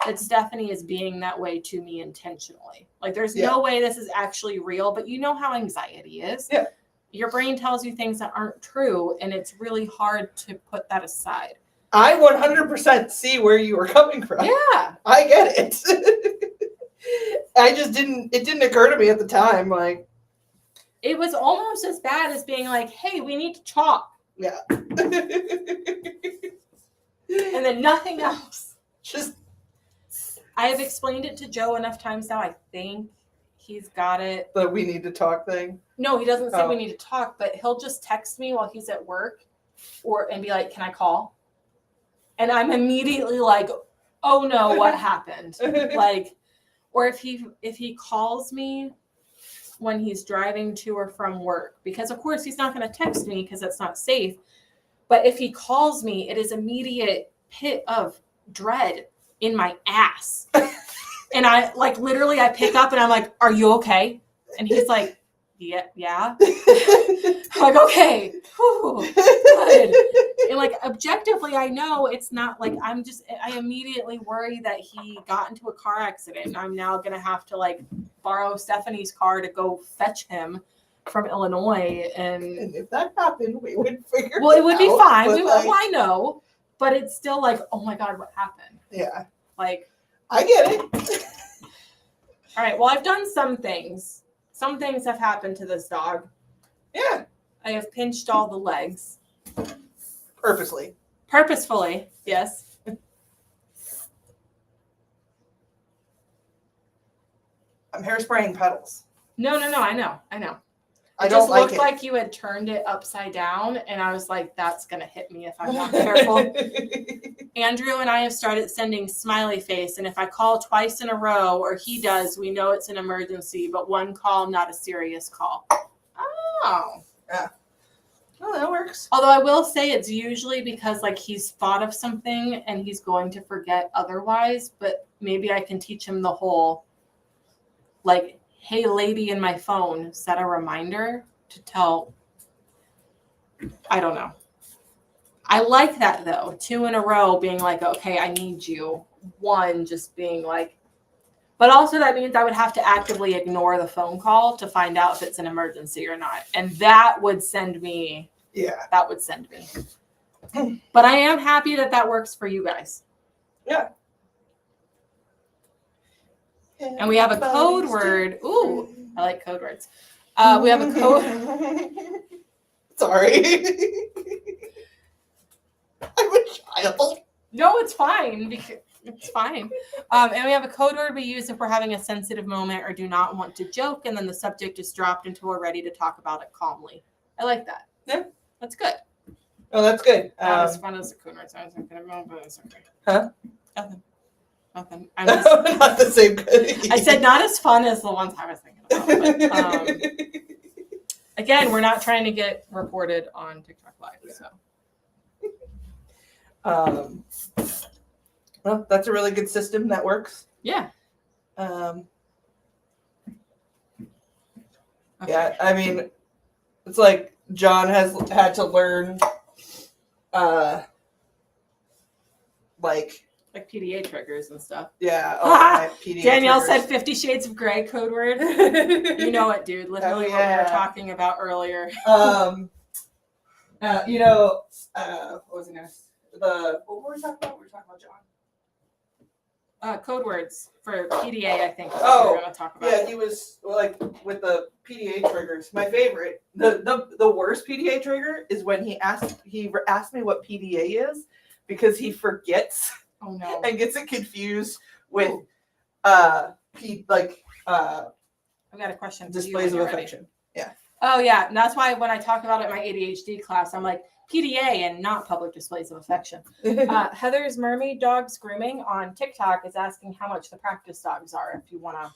that Stephanie is being that way to me intentionally. Like, there's no way this is actually real. But you know how anxiety is. Yeah. Your brain tells you things that aren't true, and it's really hard to put that aside. I 100% see where you were coming from. Yeah. I get it. It didn't occur to me at the time. Like, it was almost as bad as being like, hey, we need to talk. Yeah. And then nothing else. I have explained it to Joe enough times now. I think he's got it. The we need to talk thing? No, he doesn't say we need to talk, but he'll just text me while he's at work and be like, can I call? And I'm immediately like, oh no, what happened? Like, or if he calls me when he's driving to or from work, because of course he's not going to text me because that's not safe. But if he calls me, it is immediate pit of dread. in my ass. And I like literally I pick up and I'm like, "Are you okay?" And he's like, yeah. I'm like, okay, whew, good. And like objectively, I know it's not like I immediately worry that he got into a car accident and I'm now gonna have to like borrow Stephanie's car to go fetch him from Illinois. And if that happened, we would figure it would be fine. I know. But it's still like, oh my God, what happened? Yeah. Like, I get it. All right. Well, I've done some things. Some things have happened to this dog. Yeah. I have pinched all the legs. Purposefully. Yes. I'm hairspraying petals. No. I know. I don't like it. It just looked like you had turned it upside down, and I was like, that's going to hit me if I'm not careful. Andrew and I have started sending smiley face, and if I call twice in a row, or he does, we know it's an emergency, but one call, not a serious call. Oh. Yeah. Oh, that works. Although I will say it's usually because like he's thought of something and he's going to forget otherwise, but maybe I can teach him the whole, like, hey, lady in my phone, set a reminder to tell. I don't know. I like that though. 2 in a row being like, okay, I need you. 1 just being like, but also that means I would have to actively ignore the phone call to find out if it's an emergency or not. And that would send me. Yeah. That would send me. But I am happy that works for you guys. Yeah. And we have a code word. Ooh, I like code words. We have a code. Sorry. I'm a child. No, it's fine. It's fine. And we have a code word we use if we're having a sensitive moment or do not want to joke, and then the subject is dropped until we're ready to talk about it calmly. I like that. Yeah. That's good. Oh, that's good. Not as fun as the code words I was thinking about, but it's okay. Huh? Nothing. Not the same good. I said not as fun as the ones I was thinking about. But, again, we're not trying to get reported on TikTok Live, so. Well, that's a really good system that works. Yeah. Okay. Okay. Yeah, I mean, it's like John has had to learn, like PDA triggers and stuff. Yeah. Oh, PDA Danielle triggers. said 50 Shades of Grey code word. You know it, dude. Literally what we were talking about earlier. What was it next? What were we talking about? We were talking about John. Code words for PDA, I think. Is what we're going to talk about. Yeah, he was like with the PDA triggers. My favorite, the worst PDA trigger is when he asked me what PDA is because he forgets. Oh no! And gets it confused with I've got a question. Displays of affection. Yeah. Oh yeah, and that's why when I talk about it in my ADHD class, I'm like PDA and not public displays of affection. Heather's Mermaid Dogs Grooming on TikTok is asking how much the practice dogs are. If you want to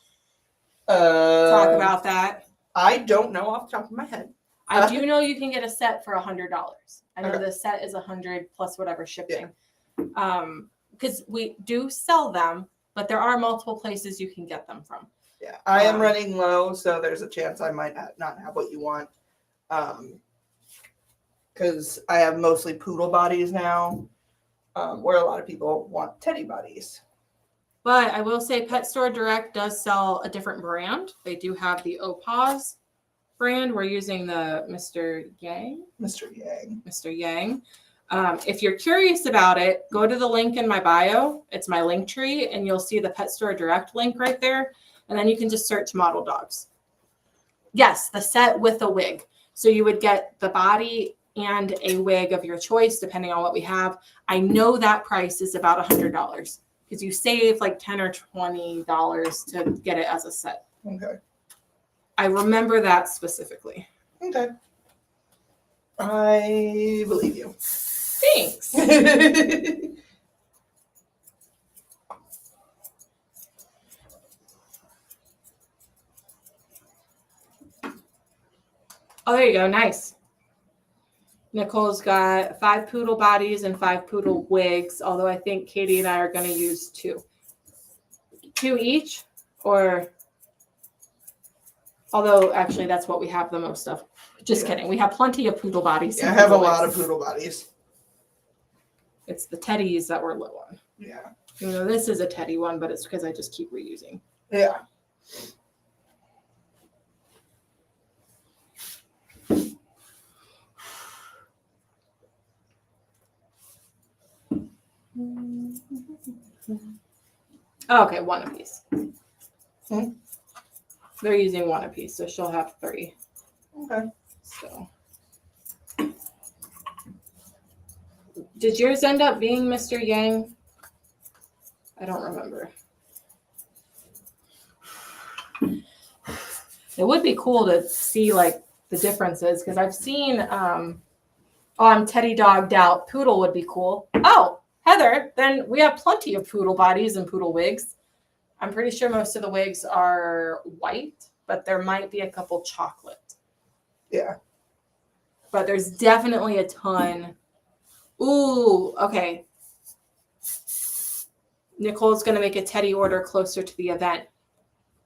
talk about that, I don't know off the top of my head. I do know you can get a set for $100. I know the set is $100 plus whatever shipping. Yeah. Because we do sell them, but there are multiple places you can get them from. Yeah, I am running low, so there's a chance I might not have what you want. Because I have mostly poodle bodies now, where a lot of people want teddy bodies. But I will say Pet Store Direct does sell a different brand. They do have the Opaz brand. We're using the Mr. Yang. If you're curious about it, go to the link in my bio. It's my link tree, and you'll see the Pet Store Direct link right there. And then you can just search model dogs. Yes, the set with a wig. So you would get the body and a wig of your choice, depending on what we have. I know that price is about $100 because you save like $10 or $20 to get it as a set. Okay. I remember that specifically. Okay. I believe you. Thanks. Oh, there you go. Nice. Nicole's got 5 poodle bodies and 5 poodle wigs, although I think Katie and I are going to use 2. 2 each, or although actually that's what we have the most of. Just kidding. We have plenty of poodle bodies. Yeah, I have a lot of poodle bodies. It's the teddies that we're low on. Yeah. You know, this is a teddy one, but it's because I just keep reusing. Yeah. Oh, okay, 1 apiece. They're using 1 apiece, so she'll have 3. Okay. So, did yours end up being Mr. Yang? I don't remember. It would be cool to see like the differences because I've seen. I'm teddy dogged out. Poodle would be cool. Oh, Heather, then we have plenty of poodle bodies and poodle wigs. I'm pretty sure most of the wigs are white, but there might be a couple chocolate. Yeah. But there's definitely a ton. Ooh, okay. Nicole's going to make a teddy order closer to the event,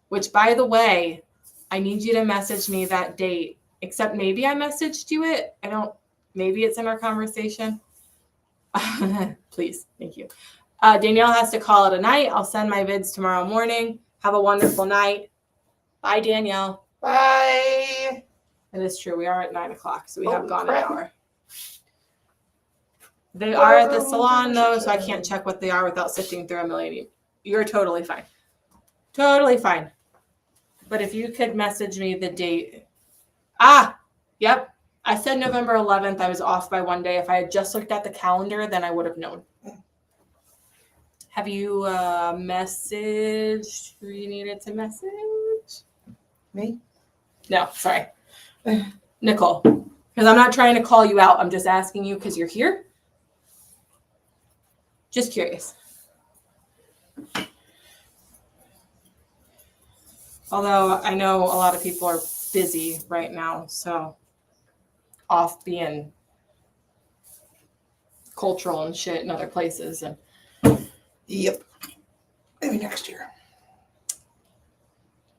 which, by the way, I need you to message me that date, except maybe I messaged you it. Maybe it's in our conversation. Please. Thank you. Danielle has to call it a night. I'll send my vids tomorrow morning. Have a wonderful night. Bye, Danielle. Bye. It is true. We are at 9:00, so we have gone an hour. They Well, are at the salon, though, so I can't check what they are without sifting through a million. You're totally fine. Totally fine. But if you could message me the date. Yep. I said November 11th. I was off by 1 day. If I had just looked at the calendar, then I would have known. Have you messaged who you needed to message? Me? No, sorry. Nicole. Because I'm not trying to call you out. I'm just asking you because you're here. Just curious. Although I know a lot of people are busy right now, so off being cultural and shit in other places. And yep. Maybe next year.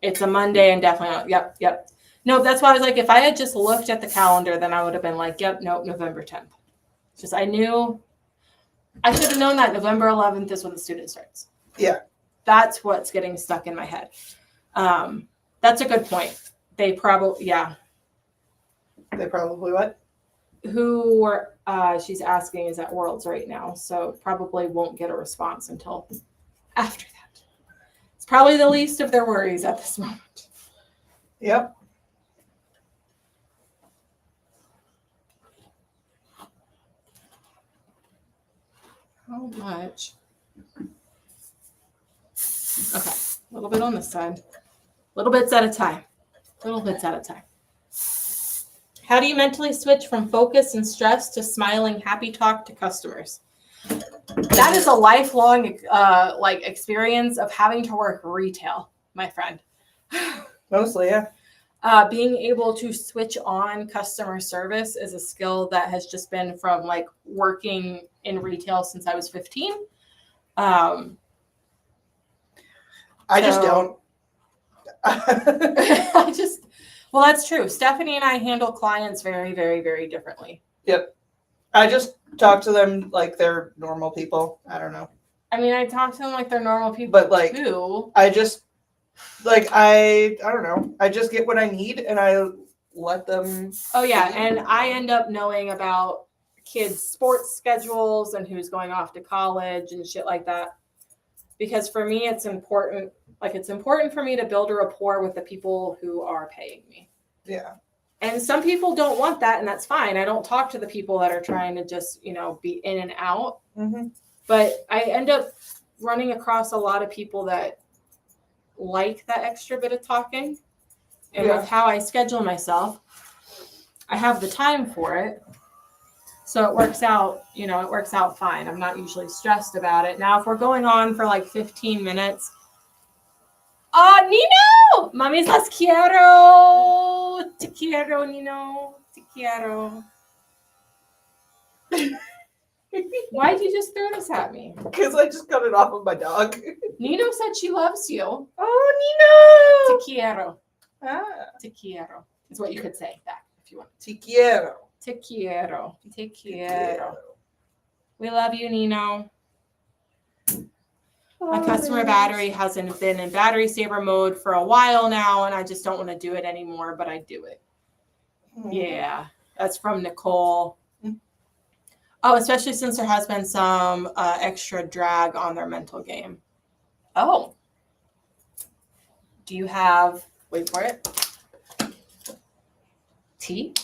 It's a Monday and definitely not. Yep. No, that's why I was like, if I had just looked at the calendar, then I would have been like, yep, nope, November 10th. Just I knew I should have known that November 11th is when the student starts. Yeah. That's what's getting stuck in my head. That's a good point. They probably, yeah. They probably what? Who she's asking is at Worlds right now, so probably won't get a response until after that. It's probably the least of their worries at this moment. Yep. How much? Okay, a little bit on this side. Little bits at a time. Little bits at a time. How do you mentally switch from focus and stress to smiling, happy talk to customers? That is a lifelong experience of having to work retail, my friend. Mostly, yeah. Being able to switch on customer service is a skill that has just been from like working in retail since I was 15. I just don't. Well, that's true. Stephanie and I handle clients very, very, very differently. Yep. I just talk to them like they're normal people. I don't know. I mean, I talk to them like they're normal people, but like, too. I just, like, I don't know. I just get what I need and I let them. Oh, yeah. And I end up knowing about kids' sports schedules and who's going off to college and shit like that. Because for me, it's important. Like, it's important for me to build a rapport with the people who are paying me. Yeah. And some people don't want that, and that's fine. I don't talk to the people that are trying to just, be in and out. Mm-hmm. But I end up running across a lot of people that like that extra bit of talking. And with how I schedule myself, I have the time for it. So it works out, it works out fine. I'm not usually stressed about it. Now, if we're going on for like 15 minutes, Nino! Mami's las quiero. Te quiero, Nino. Te quiero. Why'd you just throw this at me? Because I just got it off of my dog. Nino said she loves you. Oh, Te quiero. Nino! Te quiero. Is what you could say back if you want. Te quiero. Te quiero. Te quiero. We love you, Nino. My customer battery hasn't been in battery saver mode for a while now, and I just don't want to do it anymore, but I do it. Yeah, that's from Nicole. Oh, especially since there has been some extra drag on their mental game. Oh. Do you have, wait for it, tea?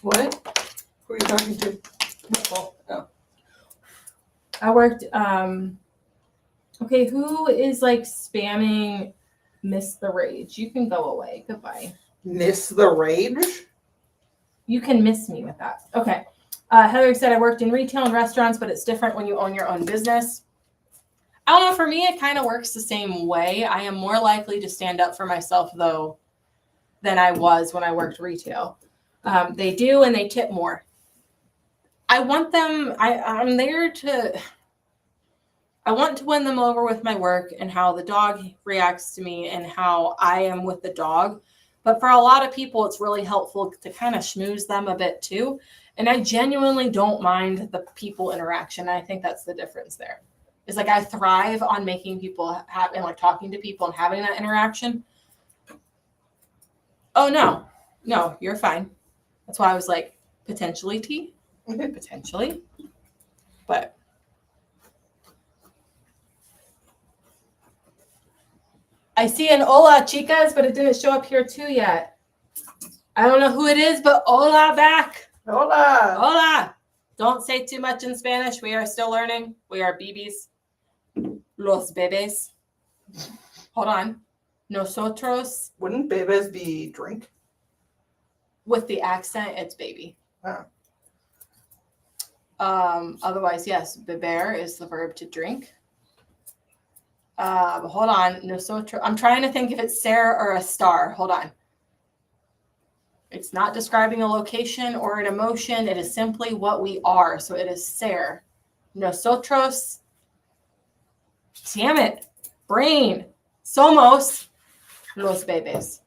What? Who are you talking to? Nicole. Oh. I worked, okay, who is like spamming Miss the Rage? You can go away. Goodbye. Miss the Rage? You can miss me with that. Okay. Heather said, I worked in retail and restaurants, but it's different when you own your own business. I don't know. For me, it kind of works the same way. I am more likely to stand up for myself, though, than I was when I worked retail. They do, and they tip more. I want them, I'm there to, I want to win them over with my work and how the dog reacts to me and how I am with the dog. But for a lot of people, it's really helpful to kind of schmooze them a bit too. And I genuinely don't mind the people interaction. I think that's the difference there. It's like I thrive on making people have and like talking to people and having that interaction. Oh, no, you're fine. That's why I was like, potentially tea, potentially. But I see an hola, chicas, but it didn't show up here too yet. I don't know who it is, but hola back. Hola. Hola. Don't say too much in Spanish. We are still learning. We are bebés. Los bebés. Hold on. Nosotros. Wouldn't bebés be drink? With the accent, it's baby. Oh. Otherwise, yes, beber is the verb to drink. Hold on. Nosotros. I'm trying to think if it's Sarah or a star. Hold on. It's not describing a location or an emotion. It is simply what we are. So it is ser. Nosotros. Damn it. Brain. Somos los bebés.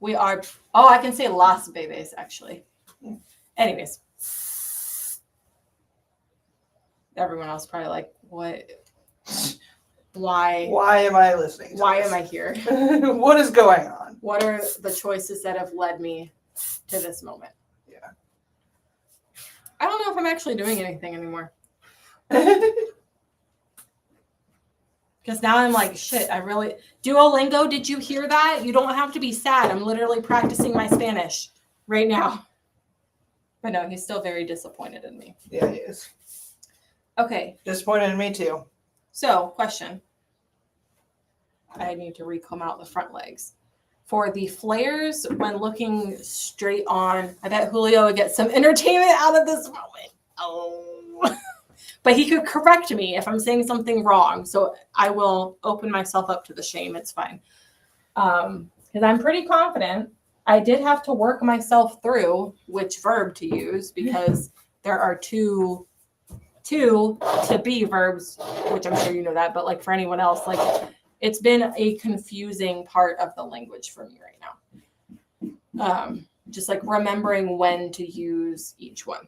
We are. Oh, I can say las bebés, actually. Anyways. Everyone else probably like, what? Why? Why am I listening to Why this? am I here? What is going on? What are the choices that have led me to this moment? Yeah. I don't know if I'm actually doing anything anymore. Because now I'm like, shit, I really... Duolingo, did you hear that? You don't have to be sad. I'm literally practicing my Spanish right now. But no, he's still very disappointed in me. Yeah, he is. Okay. Disappointed in me too. So, question. I need to recomb out the front legs. For the flares, when looking straight on, I bet Julio would get some entertainment out of this moment. Oh. But he could correct me if I'm saying something wrong. So I will open myself up to the shame. It's fine. Because I'm pretty confident. I did have to work myself through which verb to use because there are two to be verbs, which I'm sure you know that. But like for anyone else, like it's been a confusing part of the language for me right now. Just like remembering when to use each one.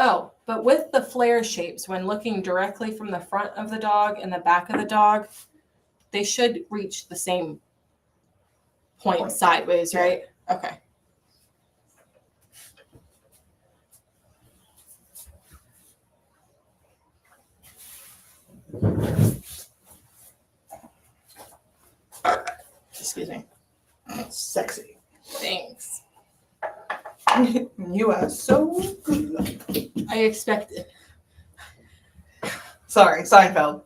Oh, but with the flare shapes, when looking directly from the front of the dog and the back of the dog, they should reach the same point sideways, right? Okay. Excuse me. Sexy. Thanks. You are so good. I expected. Sorry, Seinfeld.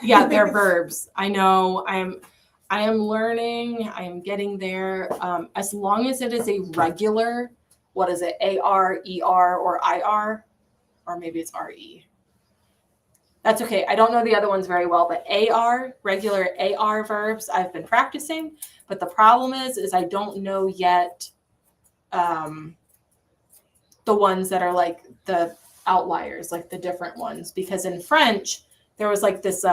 Yeah, they're verbs. I know. I am learning. I am getting there. As long as it is a regular, what is it? AR, ER, or IR, or maybe it's RE. That's okay. I don't know the other ones very well, but AR, regular AR verbs, I've been practicing. But the problem is I don't know yet the ones that are like the outliers, like the different ones. Because in French, there was like this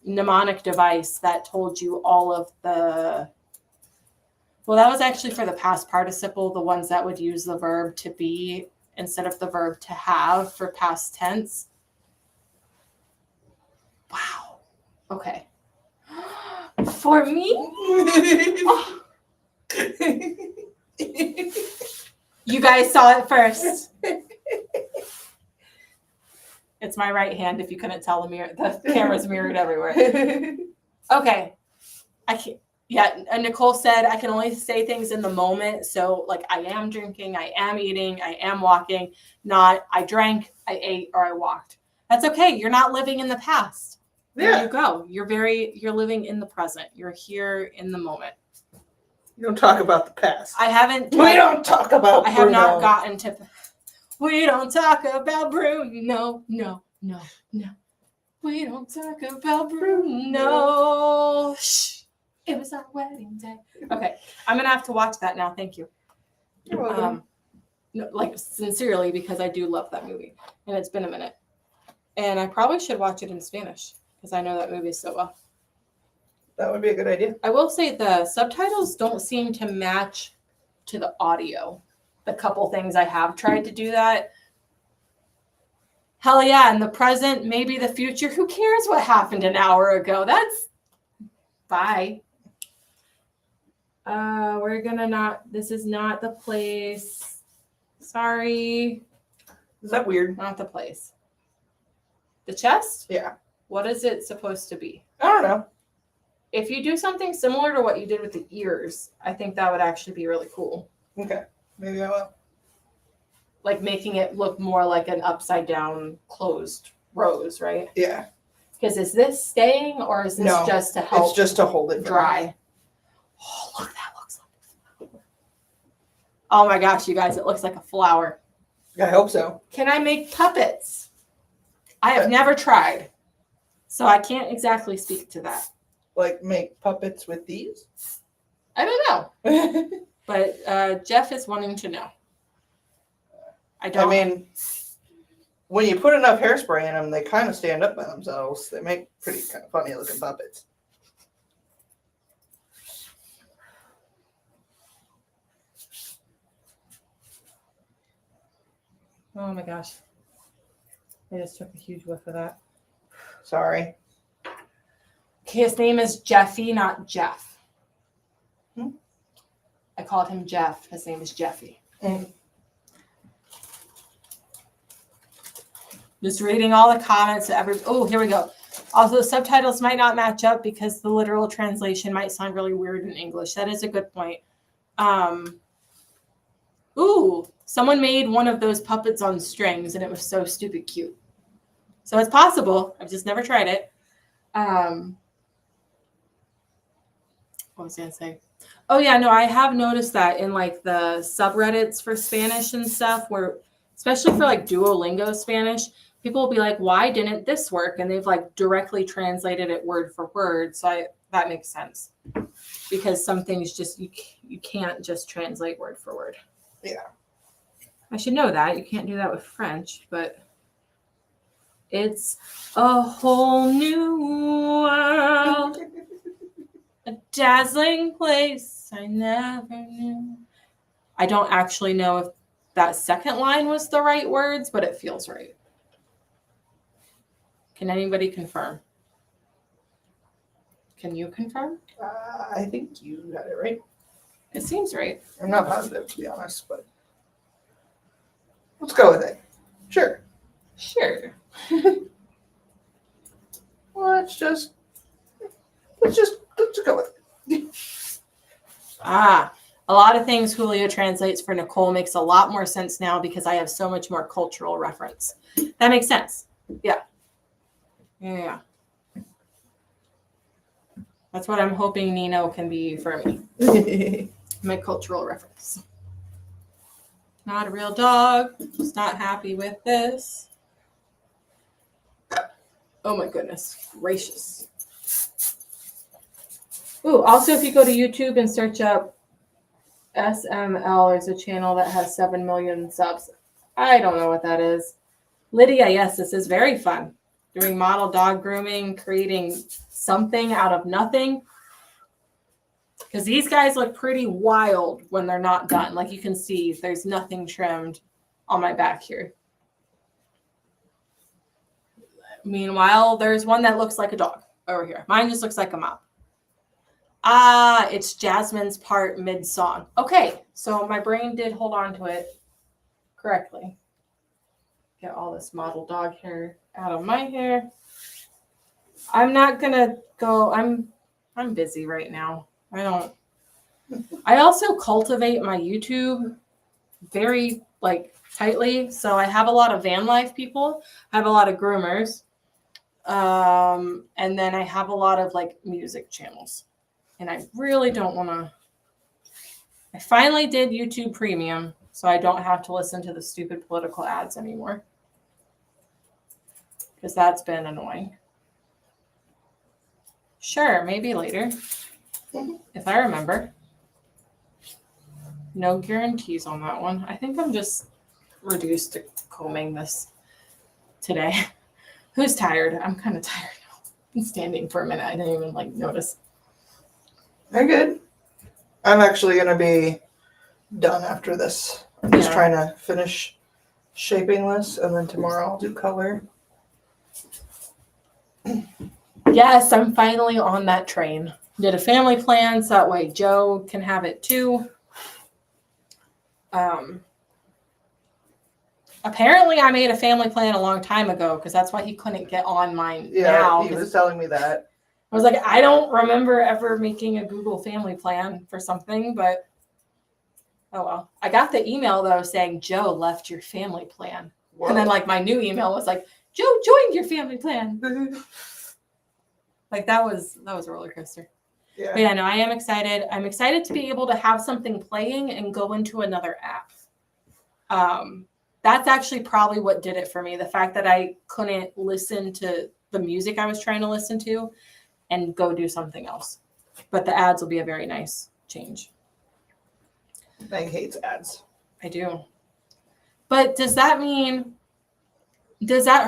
mnemonic device that told you all of the, well, that was actually for the past participle, the ones that would use the verb to be instead of the verb to have for past tense. Wow. Okay. For me? Oh. You guys saw it first. It's my right hand if you couldn't tell the camera's mirrored everywhere. Okay. I can't. Yeah, and Nicole said I can only say things in the moment. So like I am drinking, I am eating, I am walking, not I drank, I ate, or I walked. That's okay. You're not living in the past. There you go. You're living in the present. You're here in the moment. You don't talk about the past. I haven't. We don't talk about. I have not gotten to. We don't talk about Bruno. No. We don't talk about Bruno. Shh. It was our wedding day. Okay, I'm gonna have to watch that now. Thank you. You're welcome. No, like sincerely, because I do love that movie, and it's been a minute. And I probably should watch it in Spanish because I know that movie so well. That would be a good idea. I will say the subtitles don't seem to match to the audio. The couple things I have tried to do that. Hell yeah, in the present, maybe the future. Who cares what happened an hour ago? That's bye. We're gonna not. This is not the place. Sorry. Is that weird? Not the place. The chest? Yeah. What is it supposed to be? I don't know. If you do something similar to what you did with the ears, I think that would actually be really cool. Okay. Maybe I will. Like making it look more like an upside down closed rose, right? Yeah. Because is this staying or is this just to help? It's just to hold it dry. Oh, look, that looks like a flower. Oh my gosh, you guys, it looks like a flower. I hope so. Can I make puppets? I have never tried, so I can't exactly speak to that. Like make puppets with these? I don't know. But Jeff is wanting to know. I mean, when you put enough hairspray in them, they kind of stand up by themselves. They make pretty kind of funny looking puppets. Oh my gosh. I just took a huge whiff of that. Sorry. Okay, his name is Jeffy, not Jeff. Hmm? I called him Jeff. His name is Jeffy. Just reading all the comments. Oh, here we go. Also, the subtitles might not match up because the literal translation might sound really weird in English. That is a good point. Ooh, someone made one of those puppets on strings, and it was so stupid cute. So it's possible. I've just never tried it. What was I going to say? Oh, yeah, no, I have noticed that in, like, the subreddits for Spanish and stuff, where, especially for, like, Duolingo Spanish, people will be like, why didn't this work? And they've, like, directly translated it word for word. So that makes sense. Because some things just, you can't just translate word for word. Yeah. I should know that. You can't do that with French, but it's a whole new world. A dazzling place I never knew. I don't actually know if that second line was the right words, but it feels right. Can anybody confirm? Can you confirm? I think you got it right. It seems right. I'm not positive, to be honest, but let's go with it. Sure. Sure. Let's just go with it. A lot of things Julio translates for Nicole makes a lot more sense now because I have so much more cultural reference. That makes sense. Yeah. Yeah. That's what I'm hoping Nino can be for me. My cultural reference. Not a real dog. Just not happy with this. Oh my goodness gracious. Ooh, also if you go to YouTube and search up SML, there's a channel that has 7 million subs. I don't know what that is. Lydia, yes, this is very fun. Doing model dog grooming, creating something out of nothing. Because these guys look pretty wild when they're not done. Like you can see, there's nothing trimmed on my back here. Meanwhile, there's one that looks like a dog over here. Mine just looks like a mop. Ah, it's Jasmine's part mid-song. Okay, so my brain did hold on to it correctly. Get all this model dog hair out of my hair. I'm not gonna go. I'm busy right now. I also cultivate my YouTube very like tightly. So I have a lot of van life people. I have a lot of groomers. And then I have a lot of like music channels. And I really don't want to. I finally did YouTube Premium, so I don't have to listen to the stupid political ads anymore. Because that's been annoying. Sure, maybe later. If I remember. No guarantees on that one. I think I'm just reduced to combing this today. Who's tired? I'm kind of tired now. I'm standing for a minute. I didn't even notice. They're good. I'm actually going to be done after this. I'm just trying to finish shaping this, and then tomorrow I'll do color. Yes, I'm finally on that train. Did a family plan so that way Joe can have it too. Apparently I made a family plan a long time ago because that's why he couldn't get on mine now. Yeah, he was telling me that. I was like, I don't remember ever making a Google family plan for something, but oh well. I got the email though saying Joe left your family plan. Whoa. And then my new email was like, Joe joined your family plan. That was a roller coaster. Yeah. But yeah, no, I am excited. I'm excited to be able to have something playing and go into another app. That's actually probably what did it for me. The fact that I couldn't listen to the music I was trying to listen to and go do something else. But the ads will be a very nice change. Meg hates ads. I do. But does that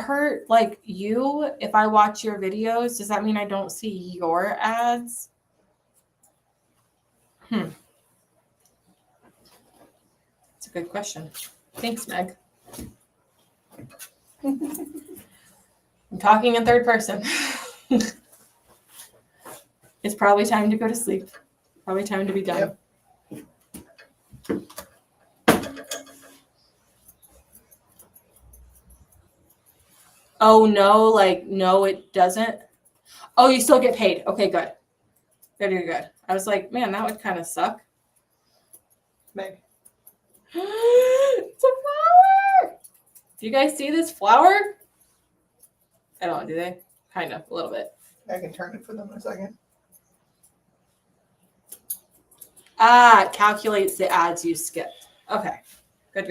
hurt you if I watch your videos? Does that mean I don't see your ads? That's a good question. Thanks, Meg. I'm talking in third person. It's probably time to go to sleep. Probably time to be done. Yep. Oh, no, no, it doesn't. Oh, you still get paid. Okay, good. Very good. I was like, man, that would kind of suck. Meg. It's a flower. Do you guys see this flower? I don't know, do they? Kind of, a little bit. I can turn it for them in a second. It calculates the ads you skipped. Okay. Good.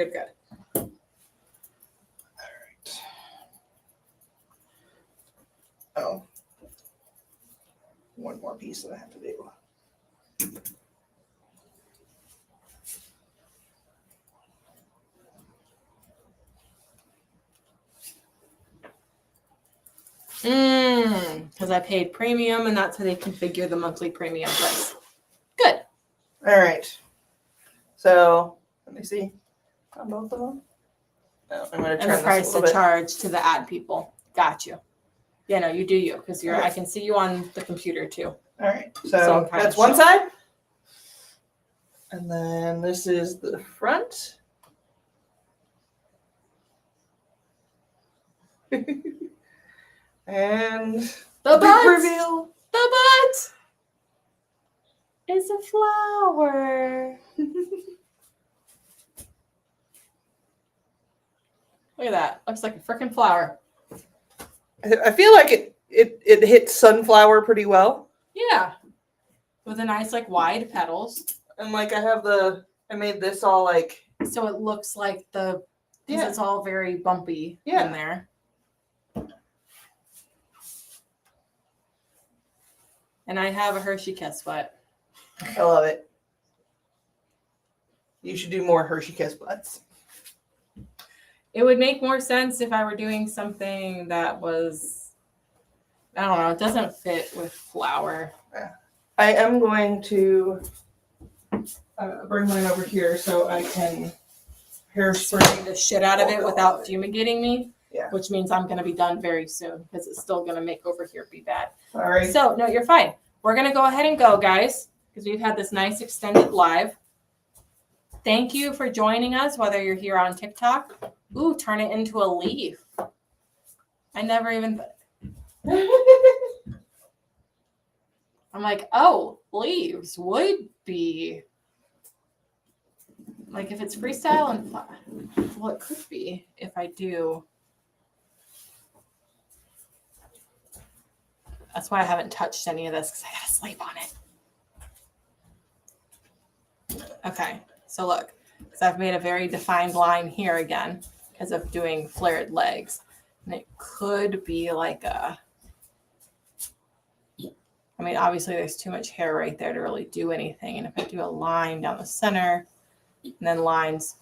All right. Oh. One more piece that I have to do. Because I paid premium, and that's how they configure the monthly premium price. Good. All right. So let me see on both of them. Oh, I'm going to turn and the price to charge to the ad people. Got you. Yeah, no, you do you because you're. Okay. I can see you on the computer too. All right. So that's one side, and then this is the front. And the butt reveal. The butt is a flower. Look at that. Looks like a freaking flower. I feel like it hits sunflower pretty well. Yeah. With a nice wide petals. And I made this all so it looks like it's all very bumpy in there. And I have a Hershey Kiss butt. I love it. You should do more Hershey Kiss butts. It would make more sense if I were doing something that was, I don't know, it doesn't fit with flower. I am going to bring mine over here so I can Hairspray the shit out of it without fumigating me. Yeah. Which means I'm going to be done very soon because it's still going to make over here be bad. Sorry. So, no, you're fine. We're going to go ahead and go, guys, because we've had this nice extended live. Thank you for joining us, whether you're here on TikTok. Ooh, turn it into a leaf. I never even... I'm like, oh, leaves would be... Like, if it's freestyle and... Well, it could be if I do... That's why I haven't touched any of this, because I gotta sleep on it. Okay, so look, because I've made a very defined line here again because of doing flared legs. And it could be like a, I mean, obviously there's too much hair right there to really do anything. And if I do a line down the center and then lines,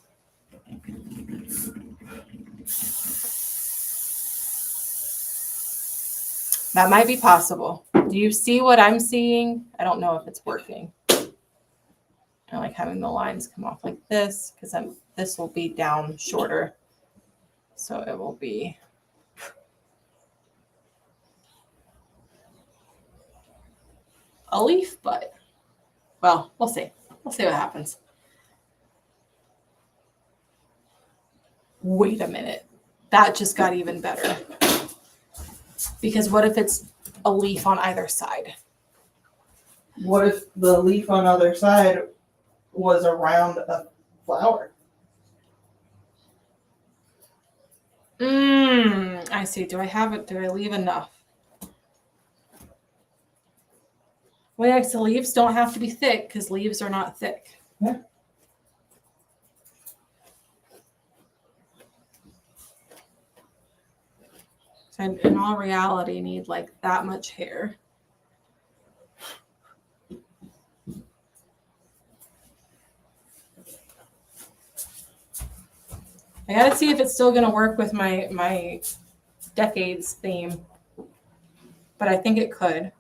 that might be possible. Do you see what I'm seeing? I don't know if it's working. I like having the lines come off like this because this will be down shorter. So it will be a leaf, but well, we'll see. We'll see what happens. Wait a minute. That just got even better. Because what if it's a leaf on either side? What if the leaf on the other side was around a flower? I see. Do I have it? Do I leave enough? Well, yeah, so leaves don't have to be thick because leaves are not thick. Yeah. So in all reality, need like that much hair. I gotta see if it's still gonna work with my decades theme, but I think it could.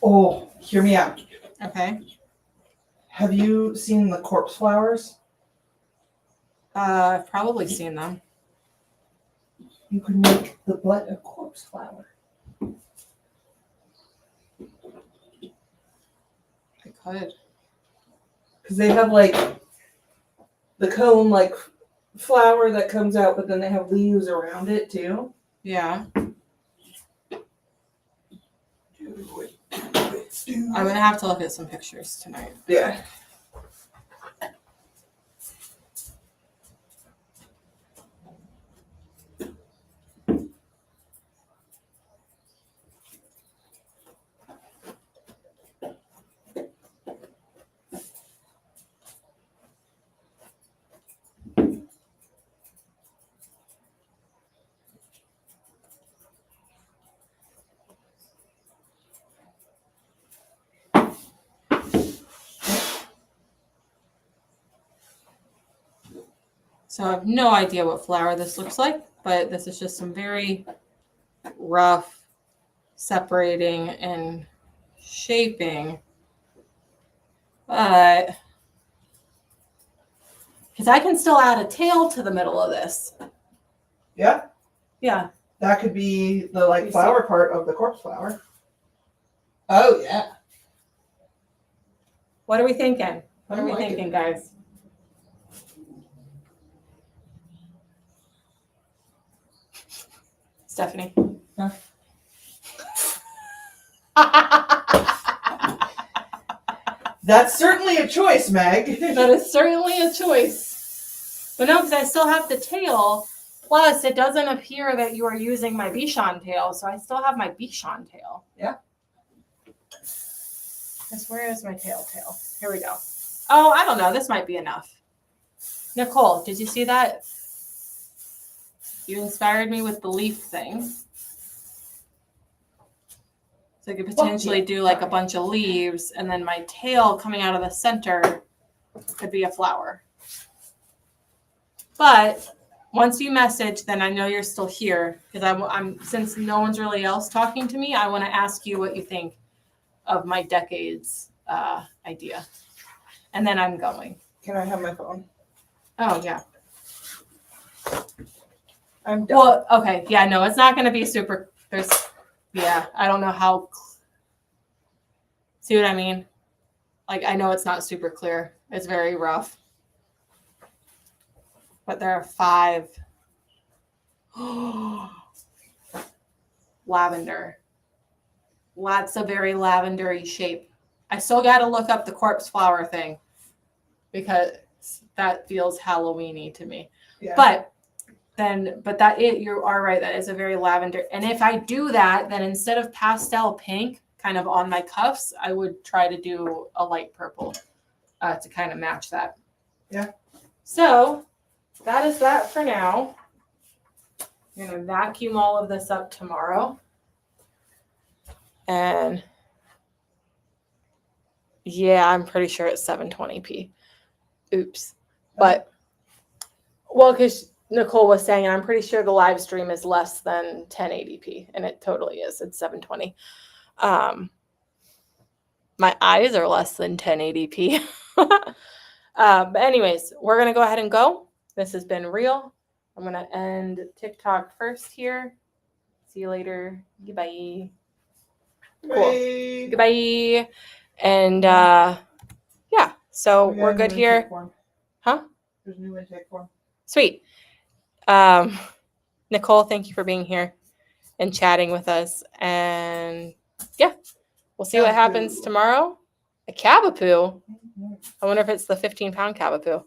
Oh, hear me out. Okay. Have you seen the corpse flowers? I've probably seen them. You could make the butt a corpse flower. I could. Because they have like the cone like flower that comes out, but then they have leaves around it too. Yeah. I'm gonna have to look at some pictures tonight. Yeah. So I have no idea what flower this looks like, but this is just some very rough separating and shaping. But because I can still add a tail to the middle of this. Yeah. Yeah. That could be the like flower part of the corpse flower. Oh yeah. What are we thinking? What are we like thinking, guys? Stephanie. Huh? That's certainly a choice, Meg. That is certainly a choice. But no, because I still have the tail. Plus, it doesn't appear that you are using my Bichon tail, so I still have my Bichon tail. Yeah. Where is my tail? Here we go. Oh, I don't know. This might be enough. Nicole, did you see that? You inspired me with the leaf thing. So I could potentially do like a bunch of leaves, and then my tail coming out of the center could be a flower. But once you message, then I know you're still here, because I'm since no one's really else talking to me, I want to ask you what you think of my decades idea, and then I'm going. Can I have my phone? Oh yeah. I'm done. Well, okay, yeah, no, it's not going to be super. I don't know how. See what I mean? Like, I know it's not super clear. It's very rough. But there are 5. Lavender. Lots of very lavendery shape. I still got to look up the corpse flower thing because that feels Halloween-y to me. Yeah. But you are right. That is a very lavender. And if I do that, then instead of pastel pink kind of on my cuffs, I would try to do a light purple to kind of match that. Yeah. So that is that for now. I'm going to vacuum all of this up tomorrow. And yeah, I'm pretty sure it's 720p. Oops. But, well, because Nicole was saying, and I'm pretty sure the live stream is less than 1080p, and it totally is. It's 720. My eyes are less than 1080p. But anyways, we're going to go ahead and go. This has been real. I'm going to end TikTok first here. See you later. Goodbye. Cool. Goodbye. And yeah, so we're good here. Huh? There's a new intake form. Sweet. Nicole, thank you for being here and chatting with us. And yeah, we'll see what happens tomorrow. A Cavapoo. I wonder if it's the 15-pound Cavapoo.